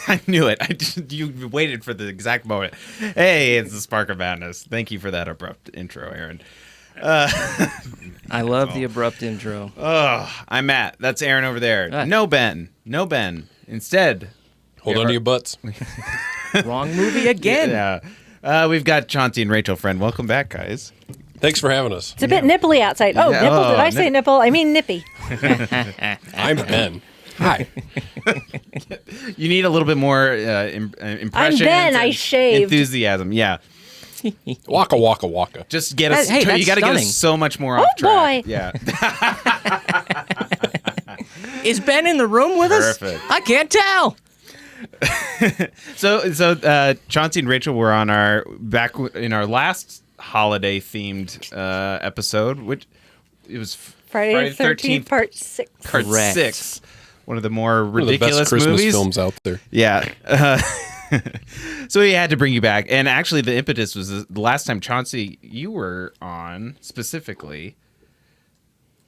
I knew it. You waited for the exact moment. Hey, it's the Spark of Madness. Thank you for that abrupt intro, Aaron. I love the abrupt intro. Oh, I'm Matt. That's Aaron over there. No Ben. Instead, hold on to your butts. Wrong movie again. Yeah. We've got Chauncey and Rachel Friend. Welcome back, guys. Thanks for having us. It's a bit nipply outside. Oh, Yeah. nipple. Oh, Did I say nipple? I mean nippy. I'm Ben. Hi. You need a little bit more impression. I'm Ben. I shaved. Enthusiasm. Yeah. Waka waka waka. Just get us. Hey, that's you got to get stunning. us so much more off track. Boy. Yeah. Is Ben in the room with us? Perfect. I can't tell. So Chauncey and Rachel were on our last holiday themed episode, which it was Friday the 13th, part 6. Part Correct. 6. One of the more One of the ridiculous best Christmas movies. films out there. Yeah. So we had to bring you back. And actually the impetus was the last time, Chauncey, you were on specifically.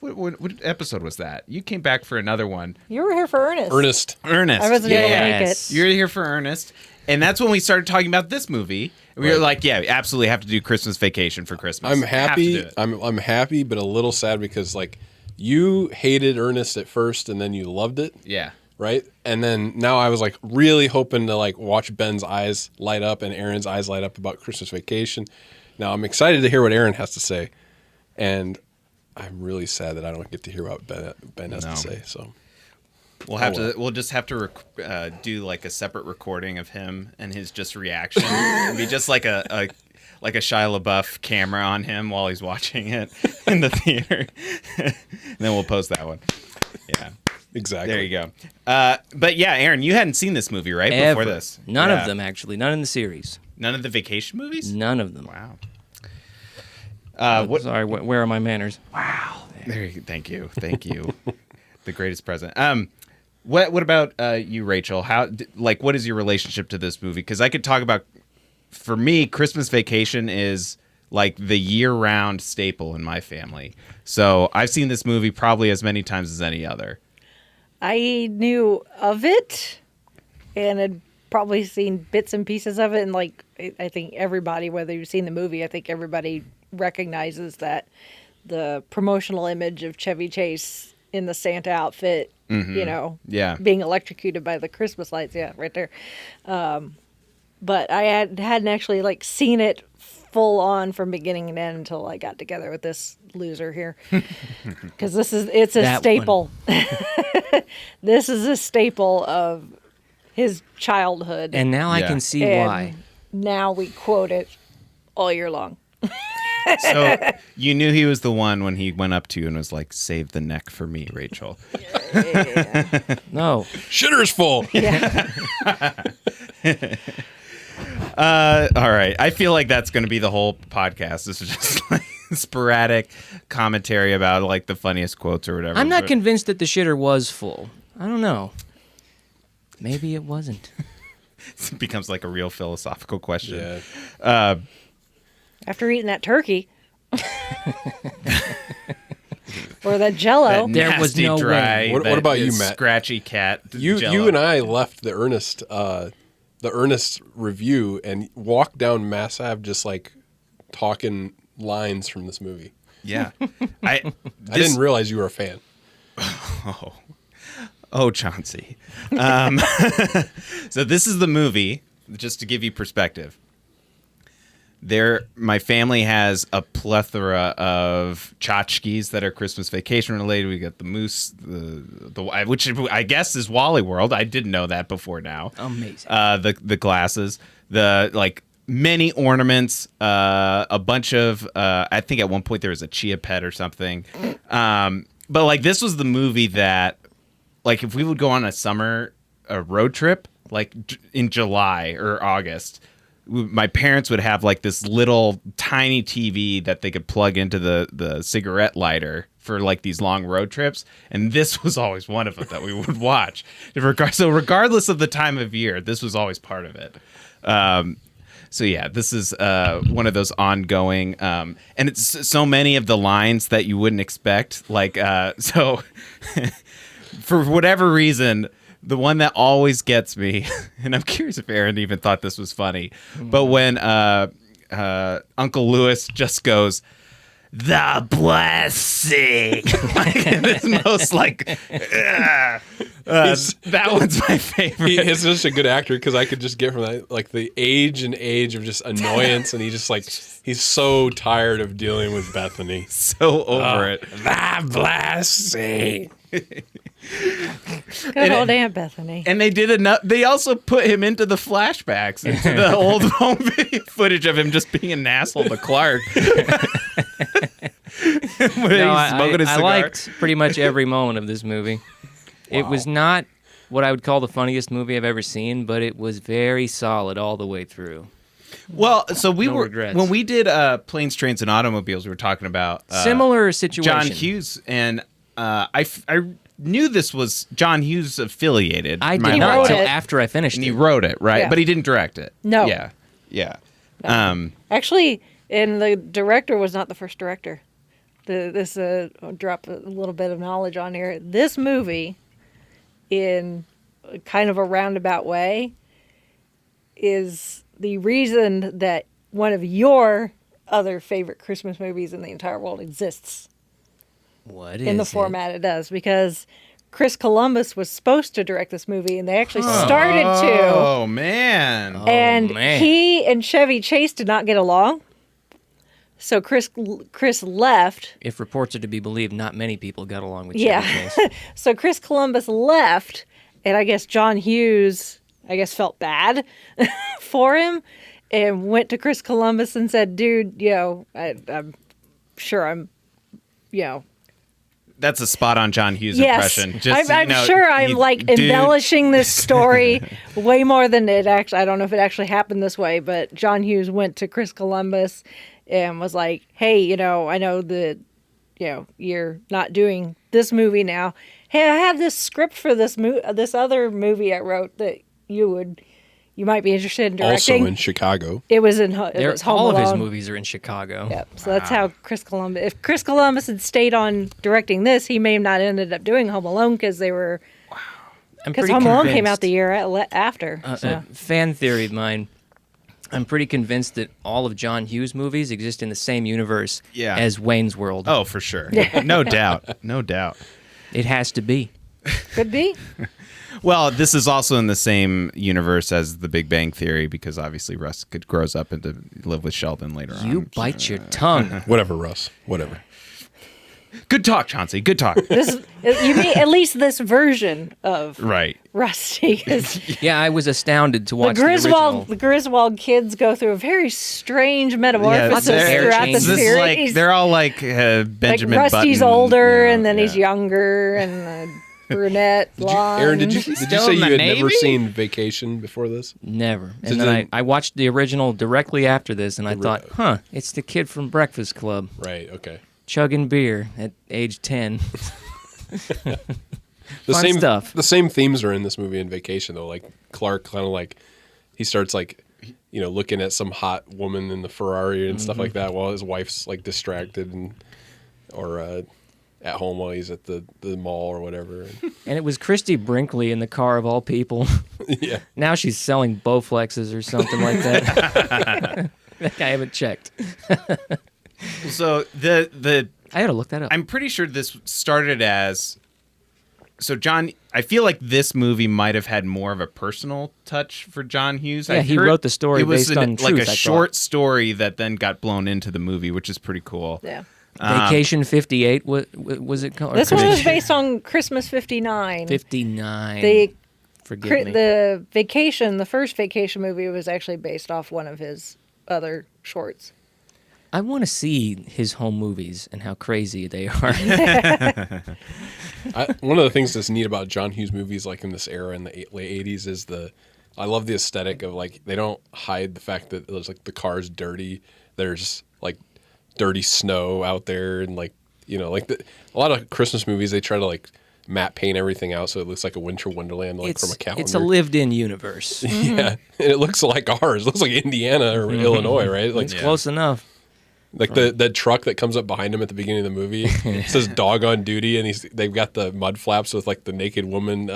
What episode was that? You came back for another one. You were here for Ernest. Ernest. Ernest. I wasn't able to make Yes. it. You're here for Ernest. And that's when we started talking about this movie. We were Right. like, yeah, we absolutely have to do Christmas Vacation for Christmas. I'm Have to happy. do it. I'm happy, but a little sad because like you hated Ernest at first, and then you loved it, Yeah. right? And then now I was like really hoping to like watch Ben's eyes light up and Aaron's eyes light up about Christmas Vacation. Now I'm excited to hear what Aaron has to say, and I'm really sad that I don't get to hear what Ben has to say. So We'll just have to do like a separate recording of him and his just reaction. It'll be just like a Shia LaBeouf camera on him while he's watching it in the theater. And then we'll post that one. Yeah. exactly. There you go. But yeah, Aaron, you hadn't seen this movie, right? Ever. Before this. None Yeah. of them, actually. None in the series. None of the vacation movies? None of them. Wow. Sorry, where are my manners? Thank you. The greatest present. What about you, Rachel? What is your relationship to this movie? Because I could talk about, for me, Christmas Vacation is like the year-round staple in my family. So I've seen this movie probably as many times as any other. I knew of it and had probably seen bits and pieces of it. And like, I think everybody, whether you've seen the movie, I think everybody recognizes that the promotional image of Chevy Chase in the Santa outfit, Yeah. being electrocuted by the Christmas lights. Yeah, right there. But I hadn't actually like seen it full on from beginning to end until I got together with this loser here. Because it's a That staple. This is a staple of his childhood. And now I Yeah. can see And why. now we quote it all year long. So you knew he was the one when he went up to you and was like, "Save the neck for me, Rachel." No. Shitter's full. Yeah. All right. I feel like that's going to be the whole podcast. This is just like sporadic commentary about like the funniest quotes or whatever. I'm not But convinced that the shitter was full. I don't know. Maybe it wasn't. It becomes like a real philosophical question. Yeah. After eating that turkey. Or that Jello. That There was nasty, no way. dry, What that about you, Matt? Scratchy cat. You Jell-O. and I left the Ernest review and walked down Mass Ave just like talking lines from this movie. Yeah. I didn't realize you were a fan. Oh, Chauncey. So this is the movie, just to give you perspective. My family has a plethora of tchotchkes that are Christmas Vacation related. We got the moose, which I guess is Wally World. I didn't know that before now. Amazing. The glasses, the like many ornaments, a bunch of I think at one point there was a chia pet or something. But like this was the movie that like if we would go on a road trip like in July or August, my parents would have like this little tiny TV that they could plug into the cigarette lighter for like these long road trips. And this was always one of them that we would watch. So regardless of the time of year, this was always part of it. So yeah, this is one of those ongoing, and it's so many of the lines that you wouldn't expect. Like, so for whatever reason, the one that always gets me, and I'm curious if Aaron even thought this was funny, but when Uncle Lewis just goes, "The blessing," like in his most like, that one's my favorite. He is such a good actor because I could just get from that like the age of just annoyance, and he just like he's so tired of dealing with Bethany. So over it. The blessing. Good old Aunt Bethany. And they did enough. They also put him into the flashbacks, into the old home video footage of him just being an asshole to Clark. I liked pretty much every moment of this movie. It was not what I would call the funniest movie I've ever seen, but it was very solid all the way through. Well, so No regrets. when we did Planes, Trains, and Automobiles, we were talking about Similar situation. John Hughes, and I knew this was John Hughes affiliated. I my did whole not life. until it. after I finished And it. he wrote it, right? Yeah. But he didn't direct it. No. Yeah. Actually, and the director was not the first director. I'll drop a little bit of knowledge on here. This movie, in kind of a roundabout way, is the reason that one of your other favorite Christmas movies in the entire world exists What is in the it? format it does. Because Chris Columbus was supposed to direct this movie, and they actually started to. Oh man. And man. he and Chevy Chase did not get along. So Chris left. If reports are to be believed, not many people got along with Yeah. Chevy Chase. So Chris Columbus left, and I guess John Hughes, felt bad for him, and went to Chris Columbus and said, "Dude, I'm sure I'm, That's a spot on John Hughes yes, impression. I'm sure I'm dude. embellishing this story way more than it actually. I don't know if it actually happened this way, but John Hughes went to Chris Columbus and was like, "Hey, I know that, you're not doing this movie now. Hey, I have this script for this other movie I wrote that you might be interested in directing." Also in Chicago. It was Home All of his Alone. movies are in Chicago. Yep. So that's how Chris Columbus. If Chris Columbus had stayed on directing this, he may have not ended up doing Home Alone because I'm because pretty Home Alone came convinced- out the year after. Fan theory of mine. I'm pretty convinced that all of John Hughes' movies exist in the same universe Yeah. as Wayne's World. Oh, for sure. No doubt. No doubt. It has to be. Could be. Well, this is also in the same universe as The Big Bang Theory because obviously Russ grows up and to live with Sheldon later on. You bite your tongue. Whatever, Russ. Whatever. Good talk, Chauncey. Good talk. You mean at least this version of Right. Rusty is Yeah, I was astounded to watch the The original. Griswold kids go through a very strange metamorphosis hair throughout the changes. This is like series. they're all like Benjamin Rusty's Button, older, you know, and then he's yeah. younger, and brunette, blonde. Aaron, did you say Still in you the had never Navy? seen Vacation before this? Never. So And then did- I watched the original directly after this, and I thought, it's the kid from Breakfast Club Right. Okay. chugging beer at age 10. The Fun same stuff. The same themes are in this movie in Vacation though. Like Clark kind of like he starts like looking at some hot woman in the Ferrari and stuff like that while his wife's like distracted or at home while he's at the mall or whatever. And it was Christy Brinkley in the car of all people. Yeah. Now she's selling Bowflexes or something like that. I haven't checked. So the I gotta look that up. I'm pretty sure this started as so John. I feel like this movie might have had more of a personal touch for John Hughes. Yeah, I've he heard wrote the story it was based on like truth, a I short thought. story that then got blown into the movie, which is pretty cool. Yeah. Vacation 58, what was it called? This one was based on Christmas '59. 59. The the Vacation, the first Vacation movie, was actually based off one of his other shorts. I want to see his home movies and how crazy they are. One of the things that's neat about John Hughes movies, like in this era in the late '80s, is I love the aesthetic of like they don't hide the fact that there's like the car's dirty. There's like dirty snow out there, and like like a lot of Christmas movies they try to like matte paint everything out so it looks like a winter wonderland, like from a calendar. It's a lived-in universe. Yeah, and it looks like ours. It looks like Indiana or Illinois, right? Like It's close enough. Like the truck that comes up behind him at the beginning of the movie says "dog on duty," and they've got the mud flaps with like the naked woman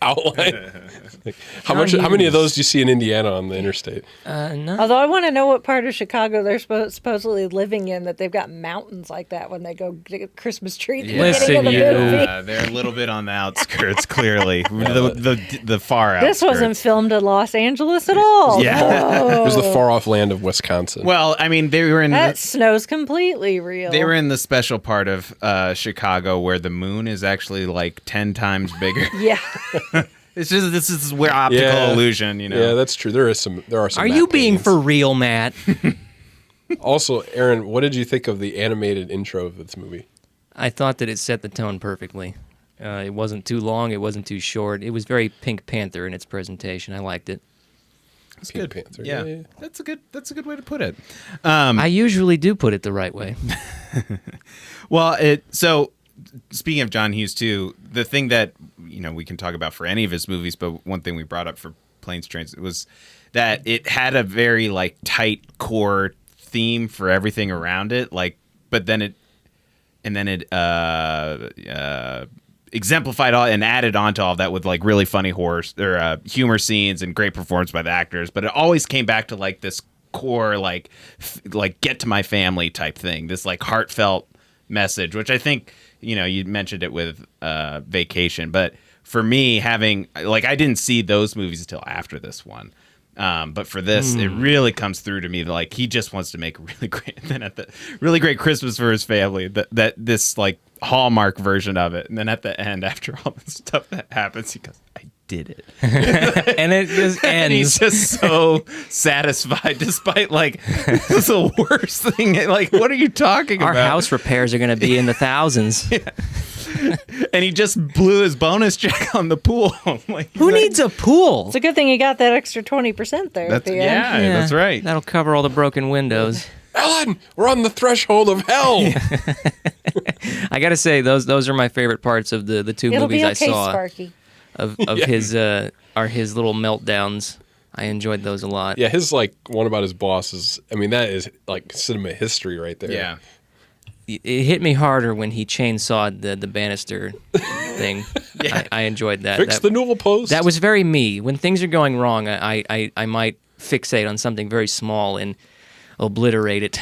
outline. Like, how many of those do you see in Indiana on the interstate? No. Although I want to know what part of Chicago they're supposedly living in, that they've got mountains like that when they go get a Christmas tree. At the Listen, beginning of the movie. They're a little bit on the outskirts, clearly. The far outskirts. This wasn't filmed in Los Angeles at all. Yeah. It was the far off land of Wisconsin. Well, I mean, they were in That snow's completely real. they were in the special part of Chicago where the moon is actually like 10 times bigger. Yeah. It's just this is where optical illusion, you know. Yeah, that's true. There are some. Are you being for real, Matt? Also, Aaron, what did you think of the animated intro of this movie? I thought that it set the tone perfectly. It wasn't too long. It wasn't too short. It was very Pink Panther in its presentation. I liked it. That's Pink good. Panther. Yeah. That's a good way to put it. I usually do put it the right way. Well, so speaking of John Hughes too, the thing that we can talk about for any of his movies, but one thing we brought up for Planes, Trains was that it had a very like tight core theme for everything around it, like, but then it exemplified all and added onto all that with like really funny humor scenes and great performance by the actors, but it always came back to like this core like get to my family type thing, this like heartfelt message, which I think you mentioned it with Vacation, but for me, having like I didn't see those movies until after this one, but for this it really comes through to me that like he just wants to make a really great Christmas for his family, that this like Hallmark version of it, and then at the end, after all the stuff that happens, he goes, I did it. And it just ends. And he's just so satisfied, despite like this is the worst thing. Like, what are you talking Our about? house repairs are going to be in the thousands. And he just blew his bonus check on the pool. Like, Who needs a pool? It's a good thing you got that extra 20% there at the end. Yeah, that's right. That'll cover all the broken windows. Ellen, we're on the threshold of hell. I gotta say, those are my favorite parts of the two It'll movies be okay, I saw Sparky. of his little meltdowns. I enjoyed those a lot. Yeah, his like one about his boss is. I mean, that is like cinema history right there. Yeah. It hit me harder when he chainsawed the banister thing. Yeah. I enjoyed that. Fix the newel post. That was very me. When things are going wrong, I might fixate on something very small and obliterate it.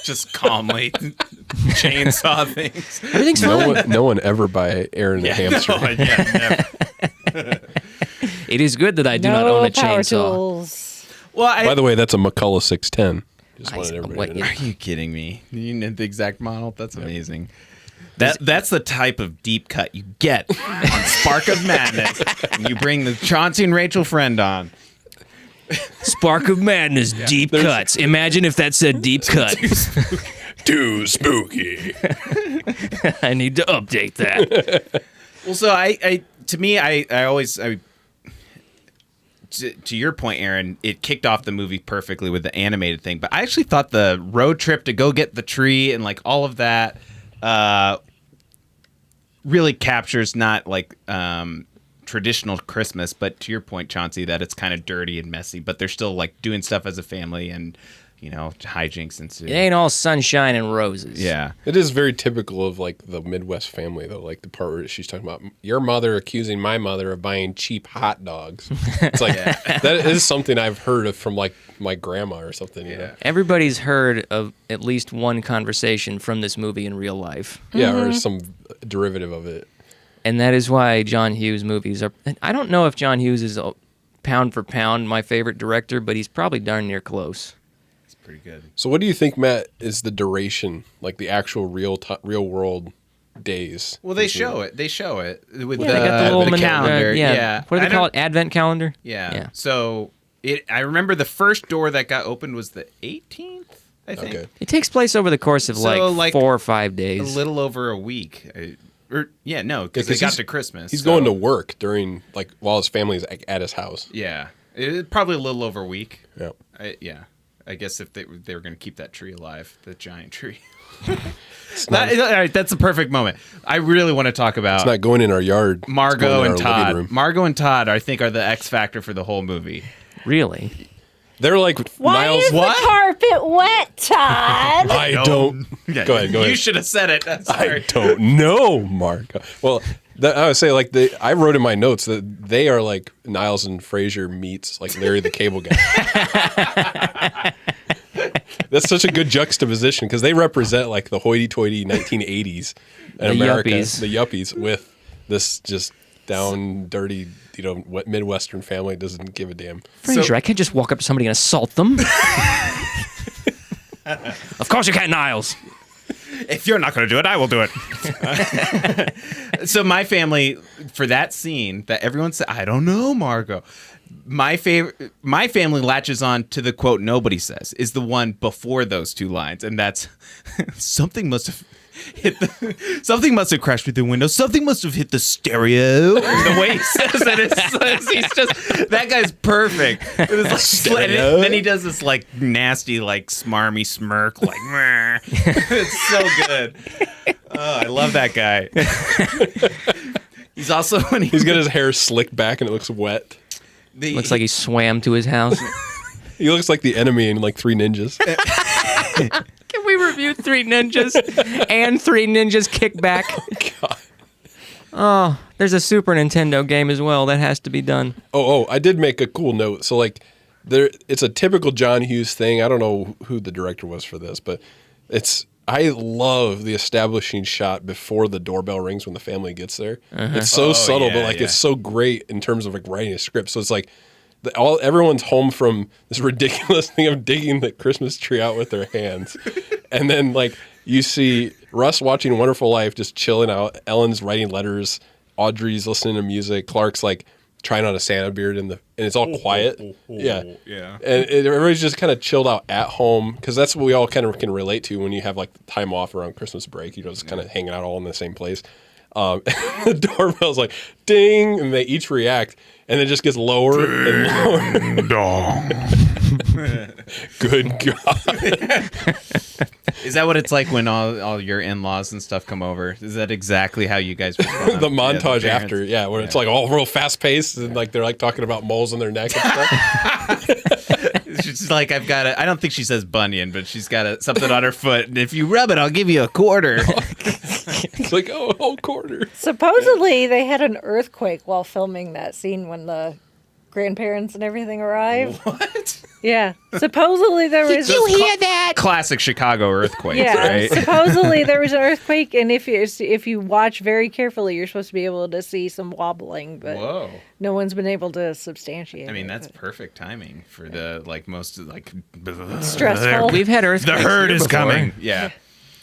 Just calmly chainsaw things. Everything's fine. No one ever buy Aaron a hamster. No, yeah, never. It is good that I do not own a power chainsaw. tools. Well, By the way, that's a McCullough 610. Just I- wanted everybody what- to know. are you kidding me? You know the exact model? That's amazing. That's the type of deep cut you get on Spark of Madness. And you bring the Chauncey and Rachel Friend on. Spark of Madness, deep cuts. Imagine if that said deep cut. Too spooky. I need to update that. Well, so I always to your point, Aaron, it kicked off the movie perfectly with the animated thing. But I actually thought the road trip to go get the tree and like all of that really captures not like traditional Christmas, but to your point, Chauncey, that it's kind of dirty and messy, but they're still like doing stuff as a family and hijinks ensue. It ain't all sunshine and roses. Yeah. It is very typical of like the Midwest family, though. Like the part where she's talking about your mother accusing my mother of buying cheap hot dogs. It's like that is something I've heard of from like my grandma or something. You know? Everybody's heard of at least one conversation from this movie in real life. Yeah, or some derivative of it. And that is why John Hughes movies are... I don't know if John Hughes is pound for pound my favorite director, but he's probably darn near close. It's pretty good. So, what do you think, Matt, is the duration, like the actual real world days? Well, they show it. They show it with They got the little calendar. yeah. What do they call it? Advent calendar? Yeah. So I remember the first door that got opened was the 18th, I think. Okay. It takes place over the course of like 4 or 5 A days. little over a week. Because they got to Christmas. He's so- going to work during, like, while his family's at his house. Yeah. Probably a little over a week. Yeah. I guess if they were going to keep that tree alive, the giant tree. Not- all right, that's a perfect moment. I really want to talk about It's not going in our yard. It's Margot going in and our living Todd. room. Margot and Todd, I think, are the X factor for the whole movie. Really? They're like Why Niles. is What? the carpet wet, Todd? I don't. Yeah, Go ahead. You should have said it. I Sorry. don't know, Margot. Well, I would say like I wrote in my notes that they are like Niles and Frasier meets like Larry the Cable Guy. That's such a good juxtaposition because they represent like the hoity-toity 1980s in America, the yuppies, with this just down, dirty, Midwestern family doesn't give a damn. Frasier, I can't just walk up to somebody and assault them. Of course you can't, Niles. If you're not going to do it, I will do it. So my family, for that scene that everyone said, I don't know, Margot. My family latches on to the quote nobody says is the one before those two lines, and that's something must have something must have crashed through the window. Something must have hit the stereo. The way he says it, he's just that guy's perfect. It's like, and then he does this like nasty, like smarmy smirk, like meh. It's so good. Oh, I love that guy. He's also when he's got his hair slicked back and it looks wet. Looks like he swam to his house. He looks like the enemy in like Three Ninjas. Can we review Three Ninjas and Three Ninjas Kickback? Oh, God. Oh, there's a Super Nintendo game as well. That has to be done. Oh, I did make a cool note. So like it's a typical John Hughes thing. I don't know who the director was for this, but I love the establishing shot before the doorbell rings when the family gets there. It's so subtle, but like it's so great in terms of like writing a script. So it's like everyone's home from this ridiculous thing of digging the Christmas tree out with their hands, and then like you see Russ watching Wonderful Life, just chilling out. Ellen's writing letters. Audrey's listening to music. Clark's like trying on a Santa beard, and it's all quiet. Yeah. And everybody's just kind of chilled out at home because that's what we all kind of can relate to when you have like time off around Christmas break. Just kind of hanging out all in the same place. The doorbell's like ding, and they each react, and it just gets lower and lower. Good God. Is that what it's like when all your in-laws and stuff come over? Is that exactly how you guys respond? The montage after, where it's like all real fast-paced and like they're like talking about moles on their neck and stuff. She's like, I don't think she says bunion, but she's got something on her foot, and if you rub it, I'll give you a quarter. It's like, quarter. Supposedly, they had an earthquake while filming that scene when the grandparents and everything arrived. What? Yeah. Supposedly there was. Did you hear that? Classic Chicago earthquakes, right? Supposedly there was an earthquake, and if you watch very carefully, you're supposed to be able to see some wobbling, but whoa, no one's been able to substantiate. I mean, that's perfect timing for the most stressful. We've had earthquakes. The herd is before. coming. Yeah.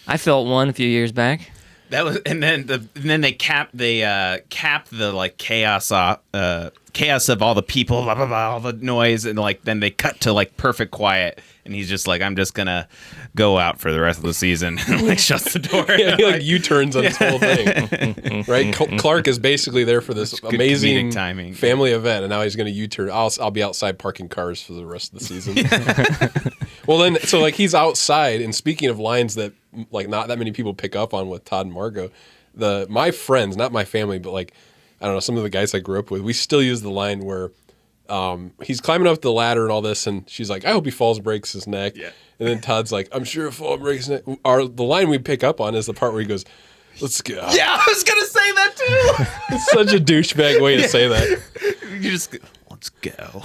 I felt one a few years back. That was, and then they cap the like chaos of all the people, blah, blah, blah, all the noise, and like then they cut to like perfect quiet, and he's just like, I'm just gonna go out for the rest of the season, and like shuts the door. Yeah, he like U-turns on this whole thing. Right, Clark is basically there for this amazing timing family event, and now he's gonna U-turn. I'll be outside parking cars for the rest of the season. Well, then, so like he's outside, and speaking of lines that like not that many people pick up on with Todd and Margot, my friends, not my family, but like I don't know, some of the guys I grew up with, we still use the line where he's climbing up the ladder and all this, and she's like, I hope he falls and breaks his neck. Yeah. And then Todd's like, I'm sure he'll fall and break his neck. The line we pick up on is the part where he goes, let's go. Yeah, I was going to say that too. It's such a douchebag way to say that. You just go, let's go.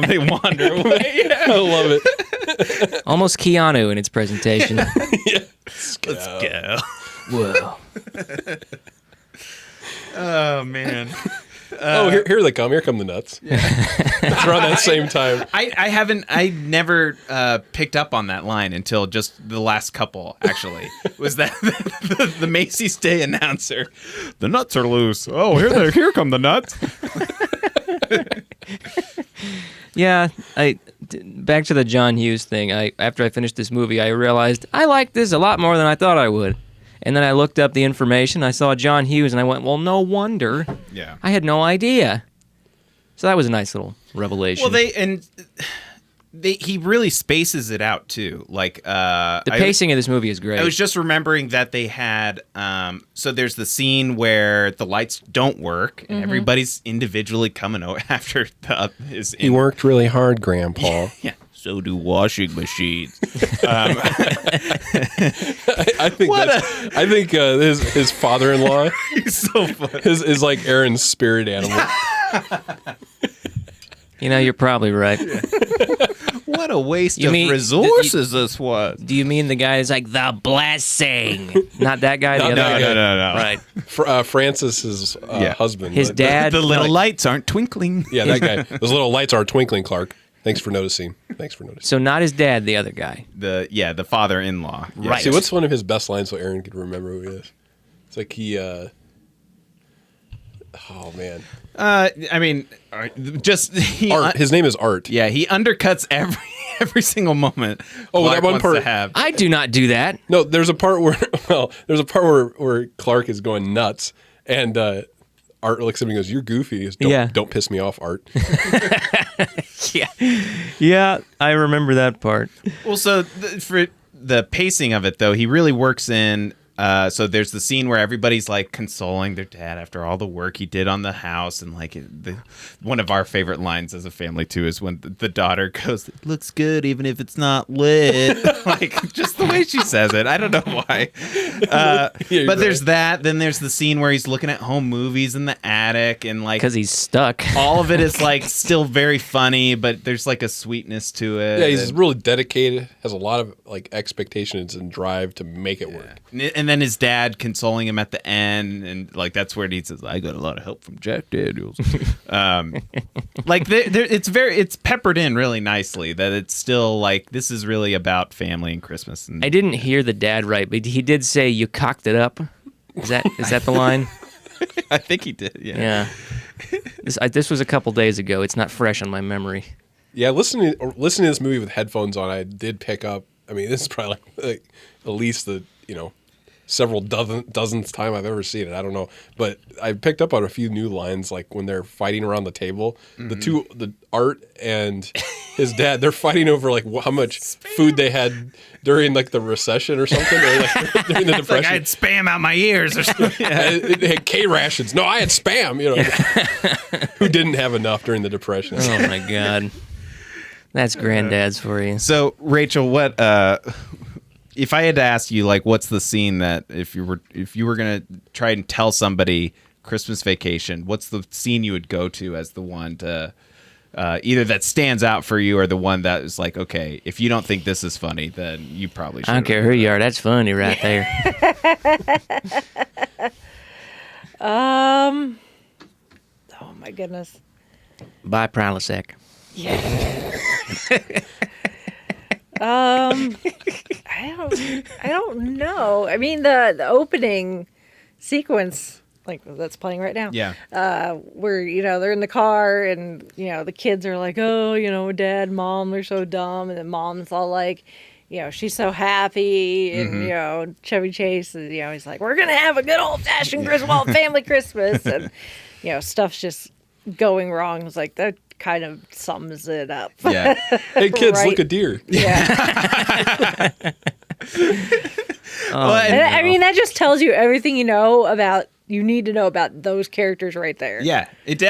They wander away. Yeah. I love it. Almost Keanu in its presentation. Yeah. Let's go. Whoa. Oh, man. Here they come. Here come the nuts. Yeah. It's around that same time. I never picked up on that line until just the last couple, actually. Was that the Macy's Day announcer? The nuts are loose. Oh, here come the nuts. Yeah, back to the John Hughes thing. After I finished this movie, I realized I liked this a lot more than I thought I would. And then I looked up the information. I saw John Hughes, and I went, well, no wonder. Yeah. I had no idea. So that was a nice little revelation. Well, he really spaces it out, too. Like the pacing of this movie is great. I was just remembering that they had, so there's the scene where the lights don't work, and everybody's individually coming over after He worked really hard, Grandpa. Yeah. So do washing machines. I think his father-in-law He's so funny. is like Aaron's spirit animal. You're probably right. What a waste You of mean- resources this was. Do you mean the guy is like the blessing? Not that guy. The other no, guy. no. Right. Francis's husband. His dad. The little lights aren't twinkling. Yeah, that guy. Those little lights are twinkling, Clark. Thanks for noticing. So not his dad, the other guy. The father-in-law. Yeah. Right. See, what's one of his best lines so Aaron could remember who he is? It's like he, oh, man. I mean, just Art. His name is Art. Yeah, he undercuts every single moment. Oh, Clark that one wants part- to have. I do not do that. No, there's a part where, where Clark is going nuts, and Art looks at him and goes, "You're goofy." He goes, don't piss me off, Art. Yeah, I remember that part. Well, so for the pacing of it, though, he really works in. So there's the scene where everybody's like consoling their dad after all the work he did on the house, and like one of our favorite lines as a family too is when the daughter goes, "It looks good even if it's not lit." Like just the way she says it, I don't know why. But there's that. Then there's the scene where he's looking at home movies in the attic, and like Because he's stuck. all of it is like still very funny, but there's like a sweetness to it. Yeah, he's really dedicated, has a lot of like expectations and drive to make it work. And then his dad consoling him at the end, and like that's where he says, "I got a lot of help from Jack Daniels." Like it's peppered in really nicely that it's still like this is really about family and Christmas. And I didn't hear the dad right, but he did say you cocked it up. Is that the line? I think he did. Yeah. Yeah. This was a couple days ago. It's not fresh on my memory. Yeah, listening to this movie with headphones on, I did pick up. I mean, this is probably like at least the several dozenth time I've ever seen it. I don't know, but I picked up on a few new lines, like when they're fighting around the table. Mm-hmm. The Art and his dad, they're fighting over like how much food they had during like the recession or something, or like during the It's like I had depression. spam out my ears or something. They had K rations. No, I had spam. Who didn't have enough during the depression? Oh my God. That's granddad's for you. So Rachel, what if I had to ask you, like, what's the scene that if you were gonna try and tell somebody Christmas Vacation, what's the scene you would go to as the one to either that stands out for you or the one that is like, okay, if you don't think this is funny, then you probably should. I don't care who you are. That's funny right there. Oh my goodness. Bye, Prilosec. I don't know. I mean, the opening sequence, like that's playing right now. Yeah. Where they're in the car and the kids are like, oh, Dad, Mom, they're so dumb, and then Mom's all like, she's so happy, and Chevy Chase, he's like, we're gonna have a good old fashioned Griswold family Christmas, and stuff's just going wrong. It's like that kind of sums it up. Yeah. Hey kids, Right. look a deer. Yeah. Well, And I mean, that just tells you everything you need to know about those characters right there. Yeah, that's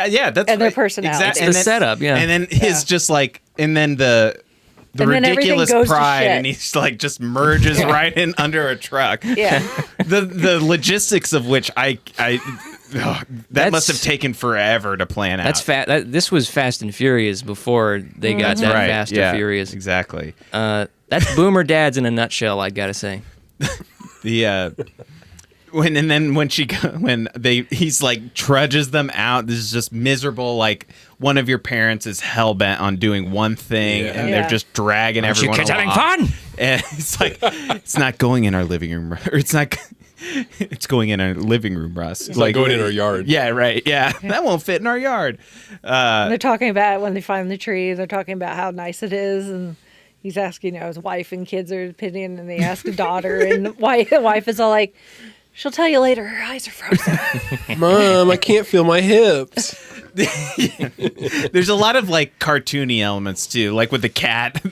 And their right. personality. Exactly. It's the setup, yeah. And then his just like, and then the And then everything ridiculous goes to pride, shit. and he's like just merges right in under a truck. Yeah. The logistics of which that That's- must have taken forever to plan That's out. this was Fast and Furious before they got that Right, Fast yeah, or Furious. exactly. That's Boomer Dads in a nutshell, I gotta say. The he's like trudges them out. This is just miserable. Like one of your parents is hell bent on doing one thing, Yeah. and Yeah. they're just dragging Aren't you everyone kids having along. fun? And it's like it's not going in our living room, or it's not. It's going in our living room, Russ. It's like going in our yard. Yeah, right. Yeah, that won't fit in our yard. And they're talking about when they find the tree, they're talking about how nice it is, and he's asking, his wife and kids are opinion, and they ask the daughter, and the wife is all like, she'll tell you later, her eyes are frozen. Mom, I can't feel my hips. There's a lot of like cartoony elements too, like with the cat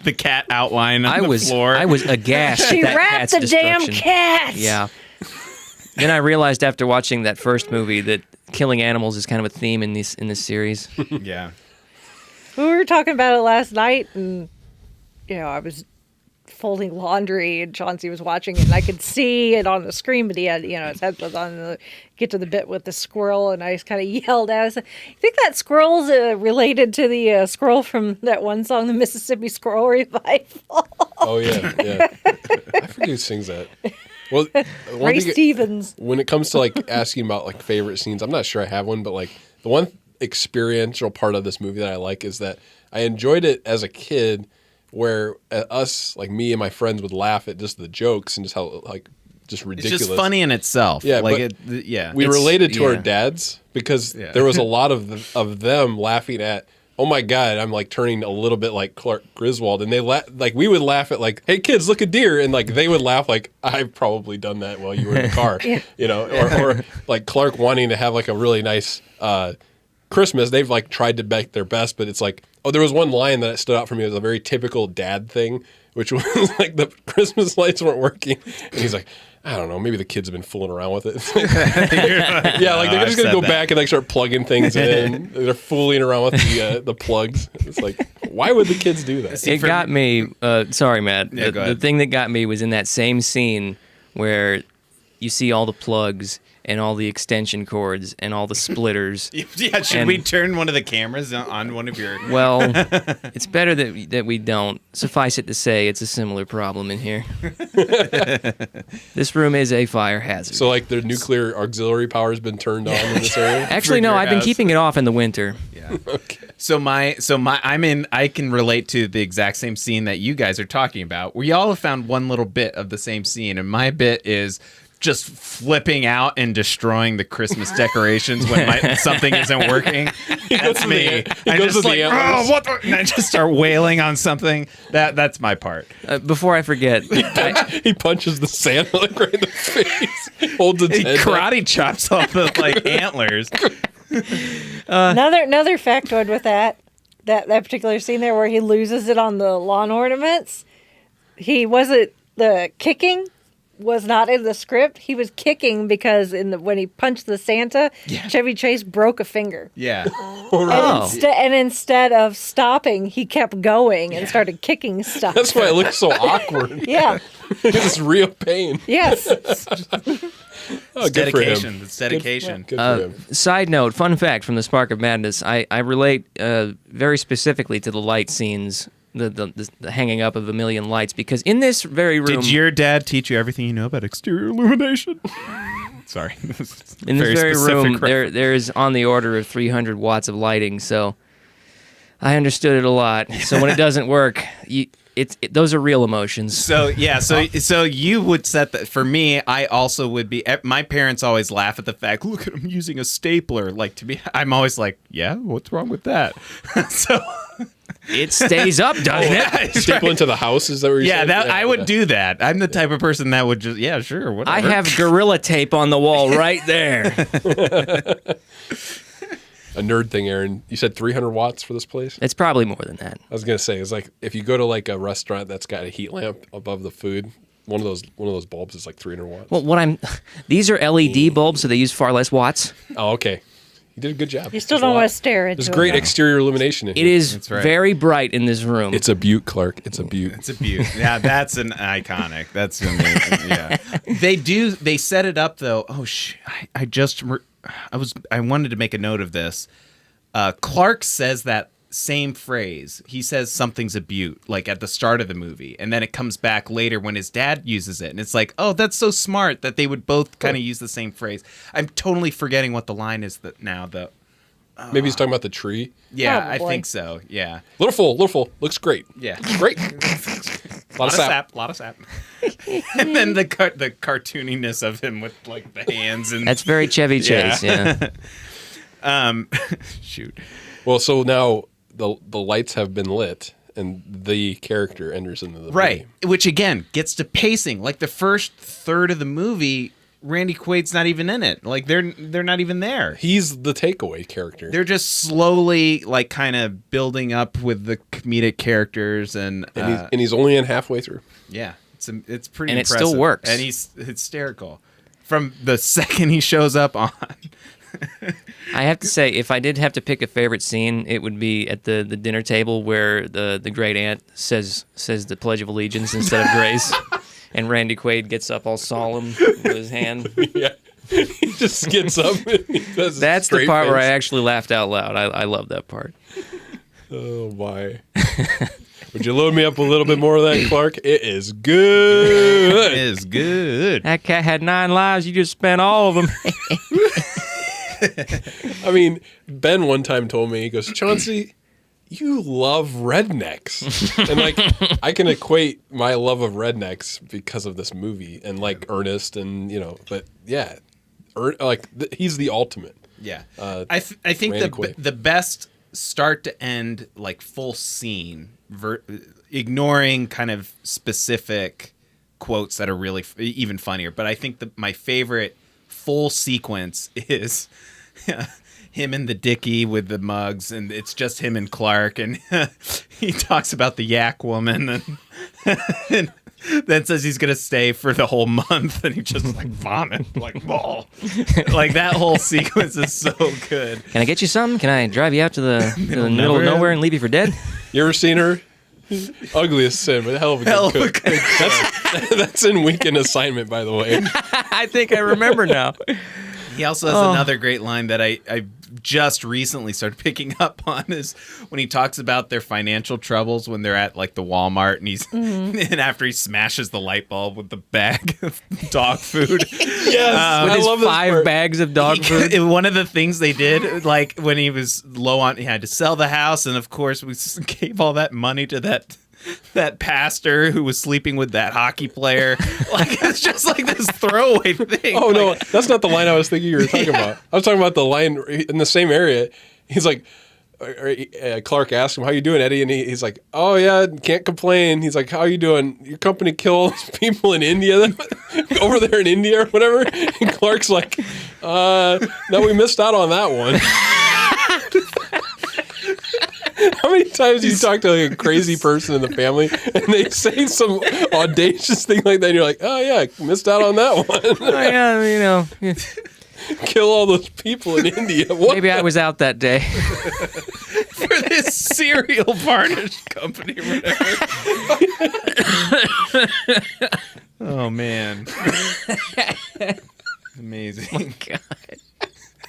outline on the floor. I was aghast. She at that wrapped cat's the damn destruction. cat. Yeah. Then I realized after watching that first movie that killing animals is kind of a theme in this series. Yeah. We were talking about it last night, and I was folding laundry and Chauncey was watching it and I could see it on the screen, but he had, his headphones on get to the bit with the squirrel and I just kind of yelled at us. You think that squirrel's related to the squirrel from that one song, the Mississippi Squirrel Revival? Oh, yeah. I forget who sings that. Well, Ray Stevens. When it comes to like asking about like favorite scenes, I'm not sure I have one, but like the one experiential part of this movie that I like is that I enjoyed it as a kid where us, like me and my friends would laugh at just the jokes and just how like just ridiculous. It's just funny in itself. Yeah, like but we related to our dads because there was a lot of them laughing at, oh my God, I'm like turning a little bit like Clark Griswold, and they like we would laugh at like, hey kids, look a deer, and like they would laugh like I've probably done that while you were in the car, or like Clark wanting to have like a really nice Christmas. They've like tried to make their best, but it's like, oh, there was one line that stood out for me as a very typical dad thing, which was like the Christmas lights weren't working, and he's like, I don't know, maybe the kids have been fooling around with it. Yeah, like they're just gonna go back and like start plugging things in. They're fooling around with the plugs. It's like, why would the kids do that? It got me. Sorry, Matt. Yeah, The thing that got me was in that same scene where you see all the plugs and all the extension cords and all the splitters. Yeah, should we turn one of the cameras on one of your... Well, it's better that we don't. Suffice it to say, it's a similar problem in here. This room is a fire hazard. So like the nuclear auxiliary power has been turned on in this area? Actually, no, I've been keeping it off in the winter. Yeah. Okay. I can relate to the exact same scene that you guys are talking about, where y'all have found one little bit of the same scene, and my bit is just flipping out and destroying the Christmas decorations when something isn't working. That's me. I just like, oh, what the? And I just start wailing on something. That's my part. Before I forget, he punches the Santa like right in the face. Holds its He head karate chops off the like antlers. Another factoid with that particular scene there where he loses it on the lawn ornaments. The kicking was not in the script. He was kicking because when he punched the Santa, Chevy Chase broke a finger. Yeah. And instead of stopping, he kept going and started kicking stuff. That's why it looks so awkward. Yeah. It's real pain. Yes. Oh, good for him. It's dedication. Good for him. Side note, fun fact from the Spark of Madness, I relate very specifically to the light scenes, the hanging up of a million lights, because in this very room... Did your dad teach you everything you know about exterior illumination? Sorry. In this very room, there is on the order of 300 watts of lighting, so I understood it a lot. So when it doesn't work... those are real emotions. So yeah, so you would set that. For me, I also would be. My parents always laugh at the fact, look at him using a stapler. Like to me, I'm always like, yeah, what's wrong with that? So it stays up, doesn't it? Staple into the house, is that what you're saying? I would do that. I'm the type of person that would just, yeah, sure, whatever. I have Gorilla Tape on the wall right there. A nerd thing, Aaron. You said 300 watts for this place? It's probably more than that. I was gonna say, it's like if you go to like a restaurant that's got a heat lamp above the food, one of those bulbs is like 300 watts. Well, these are LED bulbs, so they use far less watts. Oh, okay. You did a good job. You still don't want to stare into it. There's great exterior illumination in here. It is very bright in this room. It's a beaut, Clark. It's a beaut. It's a beaut. Yeah, that's an iconic. That's amazing. Yeah. They set it up though. Oh I wanted to make a note of this. Clark says that same phrase. He says something's a beaut, like at the start of the movie, and then it comes back later when his dad uses it, and it's like, oh, that's so smart that they would both kind of use the same phrase. I'm totally forgetting what the line is now, though. Maybe he's talking about the tree. Yeah, Probably. I think so. Yeah, Little full. Looks great. yeah. Great. lot of sap. Lot of sap. And then the cartooniness of him with like the hands and That's very Chevy Chase, yeah. Shoot. Well, so now the lights have been lit, and the character enters into the Right, movie. which again gets to pacing. Like the first third of the movie, Randy Quaid's not even in it. Like they're not even there. He's the takeaway character. They're just slowly like kind of building up with the comedic characters and he's only in halfway through. yeah, it's pretty And it impressive. still works. And he's hysterical from the second he shows up on I have to say, if I did have to pick a favorite scene, it would be at the dinner table where the great aunt says the Pledge of Allegiance instead of grace, and Randy Quaid gets up all solemn with his hand. Yeah. He just gets up. And he does That's the straight part where I face. actually laughed out loud. I love that part. Oh my! Would you load me up a little bit more of that, Clark? It is good. It is good. That cat had 9 lives. You just spent all of them. I mean, Ben one time told me, he goes, Chauncey, you love rednecks. And like, I can equate my love of rednecks because of this movie and like Ernest and, but yeah, he's the ultimate. Yeah. I think Randy Quaid. the best start to end, like full scene, ignoring kind of specific quotes that are really even funnier. But I think my favorite full sequence is him in the dicky with the mugs, and it's just him and Clark, and he talks about the yak woman, and then says he's gonna stay for the whole month, and he just like vomit like ball. Like that whole sequence is so good. Can I get you something? Can I drive you out to the middle of nowhere and leave you for dead? You ever seen her? Ugliest sin, but hell of a good cook. That's in Weekend Assignment, by the way. I think I remember now. He also has another great line that I just recently started picking up on, is when he talks about their financial troubles when they're at like the Walmart, and he's and after he smashes the light bulb with the bag of dog food. Yes, With I his love this 5 part. bags of dog food. One of the things they did, like when he was low on, he had to sell the house, and of course we gave all that money to that pastor who was sleeping with that hockey player. Like it's just like this throwaway thing. Oh, like, no, that's not the line I was thinking you were talking about. I was talking about the line in the same area. He's like, Clark asked him, how you doing, Eddie? And he's like, oh, yeah, can't complain. He's like, how you doing? Your company kills people in India, over there in India or whatever? And Clark's like, no, we missed out on that one. How many times do you talk to like a crazy person in the family and they say some audacious thing like that and you're like, oh yeah, missed out on that one. Oh, yeah, Kill all those people in India. What maybe I was out that day. for this cereal varnish company or whatever. Oh man. Amazing. Oh, God.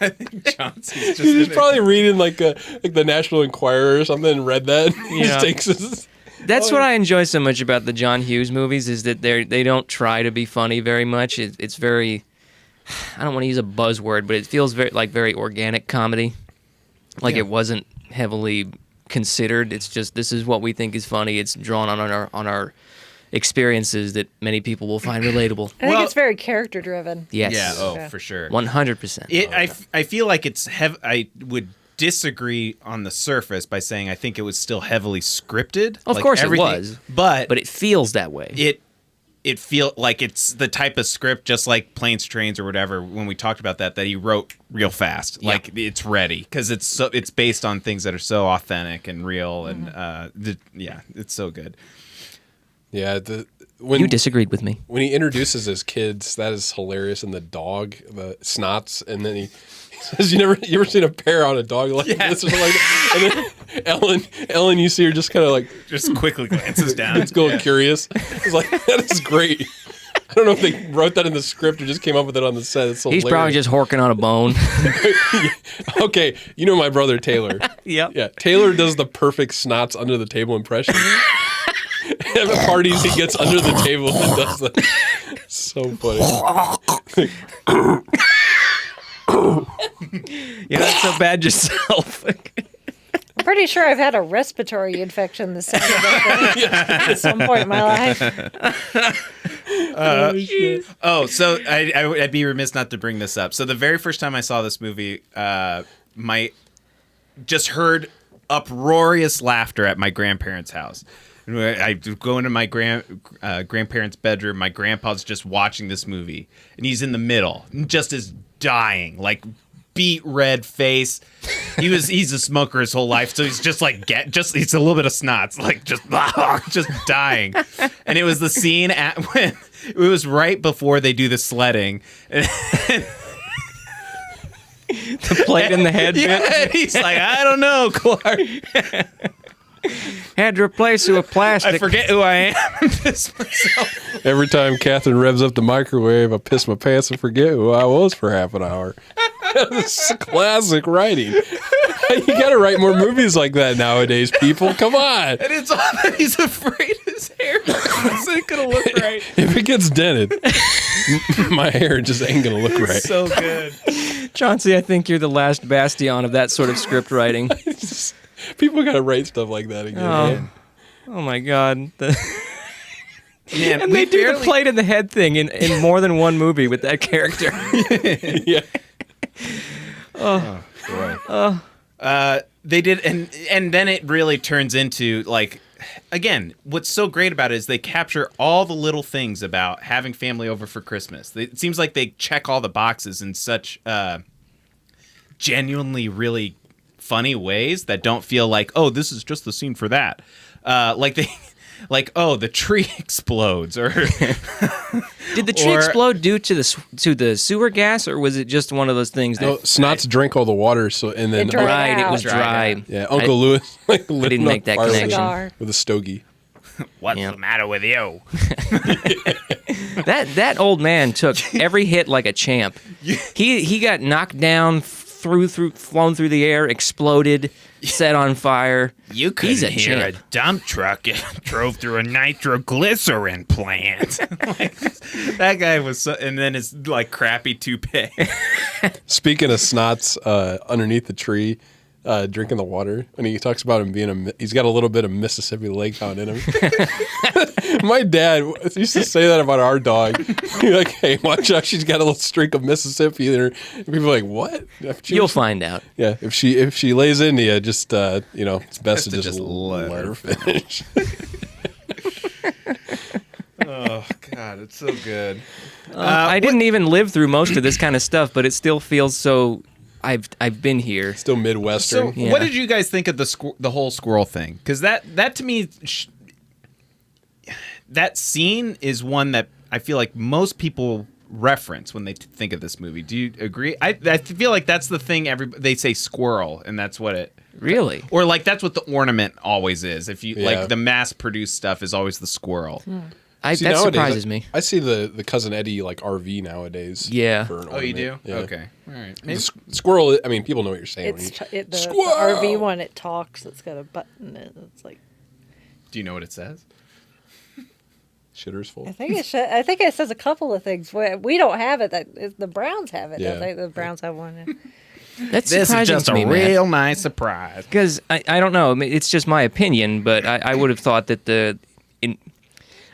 I think Chauncey's just He's in probably reading like the National Enquirer or something and read that. He Yeah. just takes his... That's what I enjoy so much about the John Hughes movies, is that they don't try to be funny very much. It's very, I don't want to use a buzzword, but it feels very organic comedy. Like it wasn't heavily considered. It's just, this is what we think is funny. It's drawn on our experiences that many people will find relatable. I think it's very character driven. Yes. Yeah, for sure. 100%. I feel like it's I would disagree on the surface by saying I think it was still heavily scripted. Of Like, course it everything- was. But But it feels that way. it feel like it's the type of script, just like Planes, Trains, or whatever. When we talked about that he wrote real fast, like it's ready because it's based on things that are so authentic and real, and it's so good. Yeah, when You disagreed with me. when he introduces his kids, that is hilarious. And the dog, the Snots, and then he says, "You ever seen a pear on a dog like this or something like that?" And then Ellen, you see her just kind of like Just quickly glances down. it's going curious. It's like that is great. I don't know if they wrote that in the script or just came up with it on the set. It's He's hilarious. probably just horking on a bone. Okay, you know my brother Taylor. Yep. Yeah, Taylor does the perfect Snots under the table impression. At parties, he gets under the table and does that. So funny. You're not so bad yourself. I'm pretty sure I've had a respiratory infection the second of that at some point in my life. So I'd be remiss not to bring this up. So the very first time I saw this movie, just heard uproarious laughter at my grandparents' house. I go into my grandparents' bedroom. My grandpa's just watching this movie, and he's in the middle, just is dying, like beet red face. He's a smoker his whole life, so he's just like it's a little bit of snots, like just dying. And it was the scene when it was right before they do the sledding. The plate in the head bit. Yeah, he's like, I don't know, Clark. Had to replace it with plastic. I forget who I am. Piss myself. Every time Catherine revs up the microwave, I piss my pants and forget who I was for half an hour. This is classic writing. You gotta write more movies like that nowadays, people. Come on. And it's all that he's afraid his hair isn't gonna look right. If it gets dented, my hair just ain't gonna look right. So good. Chauncey, I think you're the last bastion of that sort of script writing. People gotta write stuff like that again. Man. Oh my God. Man, And they do the plate in the head thing in more than one movie with that character. Yeah. They did, and then it really turns into like, again, what's so great about it is they capture all the little things about having family over for Christmas. It seems like they check all the boxes in such genuinely really funny ways that don't feel like, oh, this is just the scene for that. Like, oh, the tree explodes, or Did the tree explode due to the sewer gas, or was it just one of those things that... No, Snots drank all the water, so and then It dried Right, it out. was dry. yeah, Uncle Lewis like lit didn't it on make that fire connection. Cigar. with a stogie. what's Yeah. the matter with you? That old man took every hit like a champ. He got knocked down, flown through the air, exploded, set on fire. You couldn't He's a hear champ. a dump truck it drove through a nitroglycerin plant. Like, that guy was so, and then his like crappy toupee. Speaking of Snots, underneath the tree, drinking the water, and he talks about him being he's got a little bit of Mississippi Lake Hound in him. My dad used to say that about our dog. He's like, hey, watch out, she's got a little streak of Mississippi in her. And people are like, what? You'll find out. Yeah, if she lays into you, just it's best to just let let her her finish. Oh God, it's so good. I didn't even live through most of this kind of stuff, but it still feels so... I've been here. Still Midwestern. So, Yeah. what did you guys think of the whole squirrel thing? Because that to me, that scene is one that I feel like most people reference when they think of this movie. Do you agree? I feel like that's the thing. They say squirrel, and that's what it. Really? Or like that's what the ornament always is. If you Yeah. like the mass-produced stuff is always the squirrel. See, that nowadays, surprises me. I see the Cousin Eddie like RV nowadays. Yeah. for an Oh, you do? ornament. Yeah. Okay, all right. The Maybe. squirrel. I mean, people know what you're saying. The Squirrel! RV one, it talks. It's got a button. It's like Do you know what it says? Shitter's full. I think it says a couple of things. We don't have it. The Browns have it. Yeah. I think the Browns have one. That's This is surprising just to a me, man. real nice surprise. Because I don't know. I mean, it's just my opinion, but I would have thought that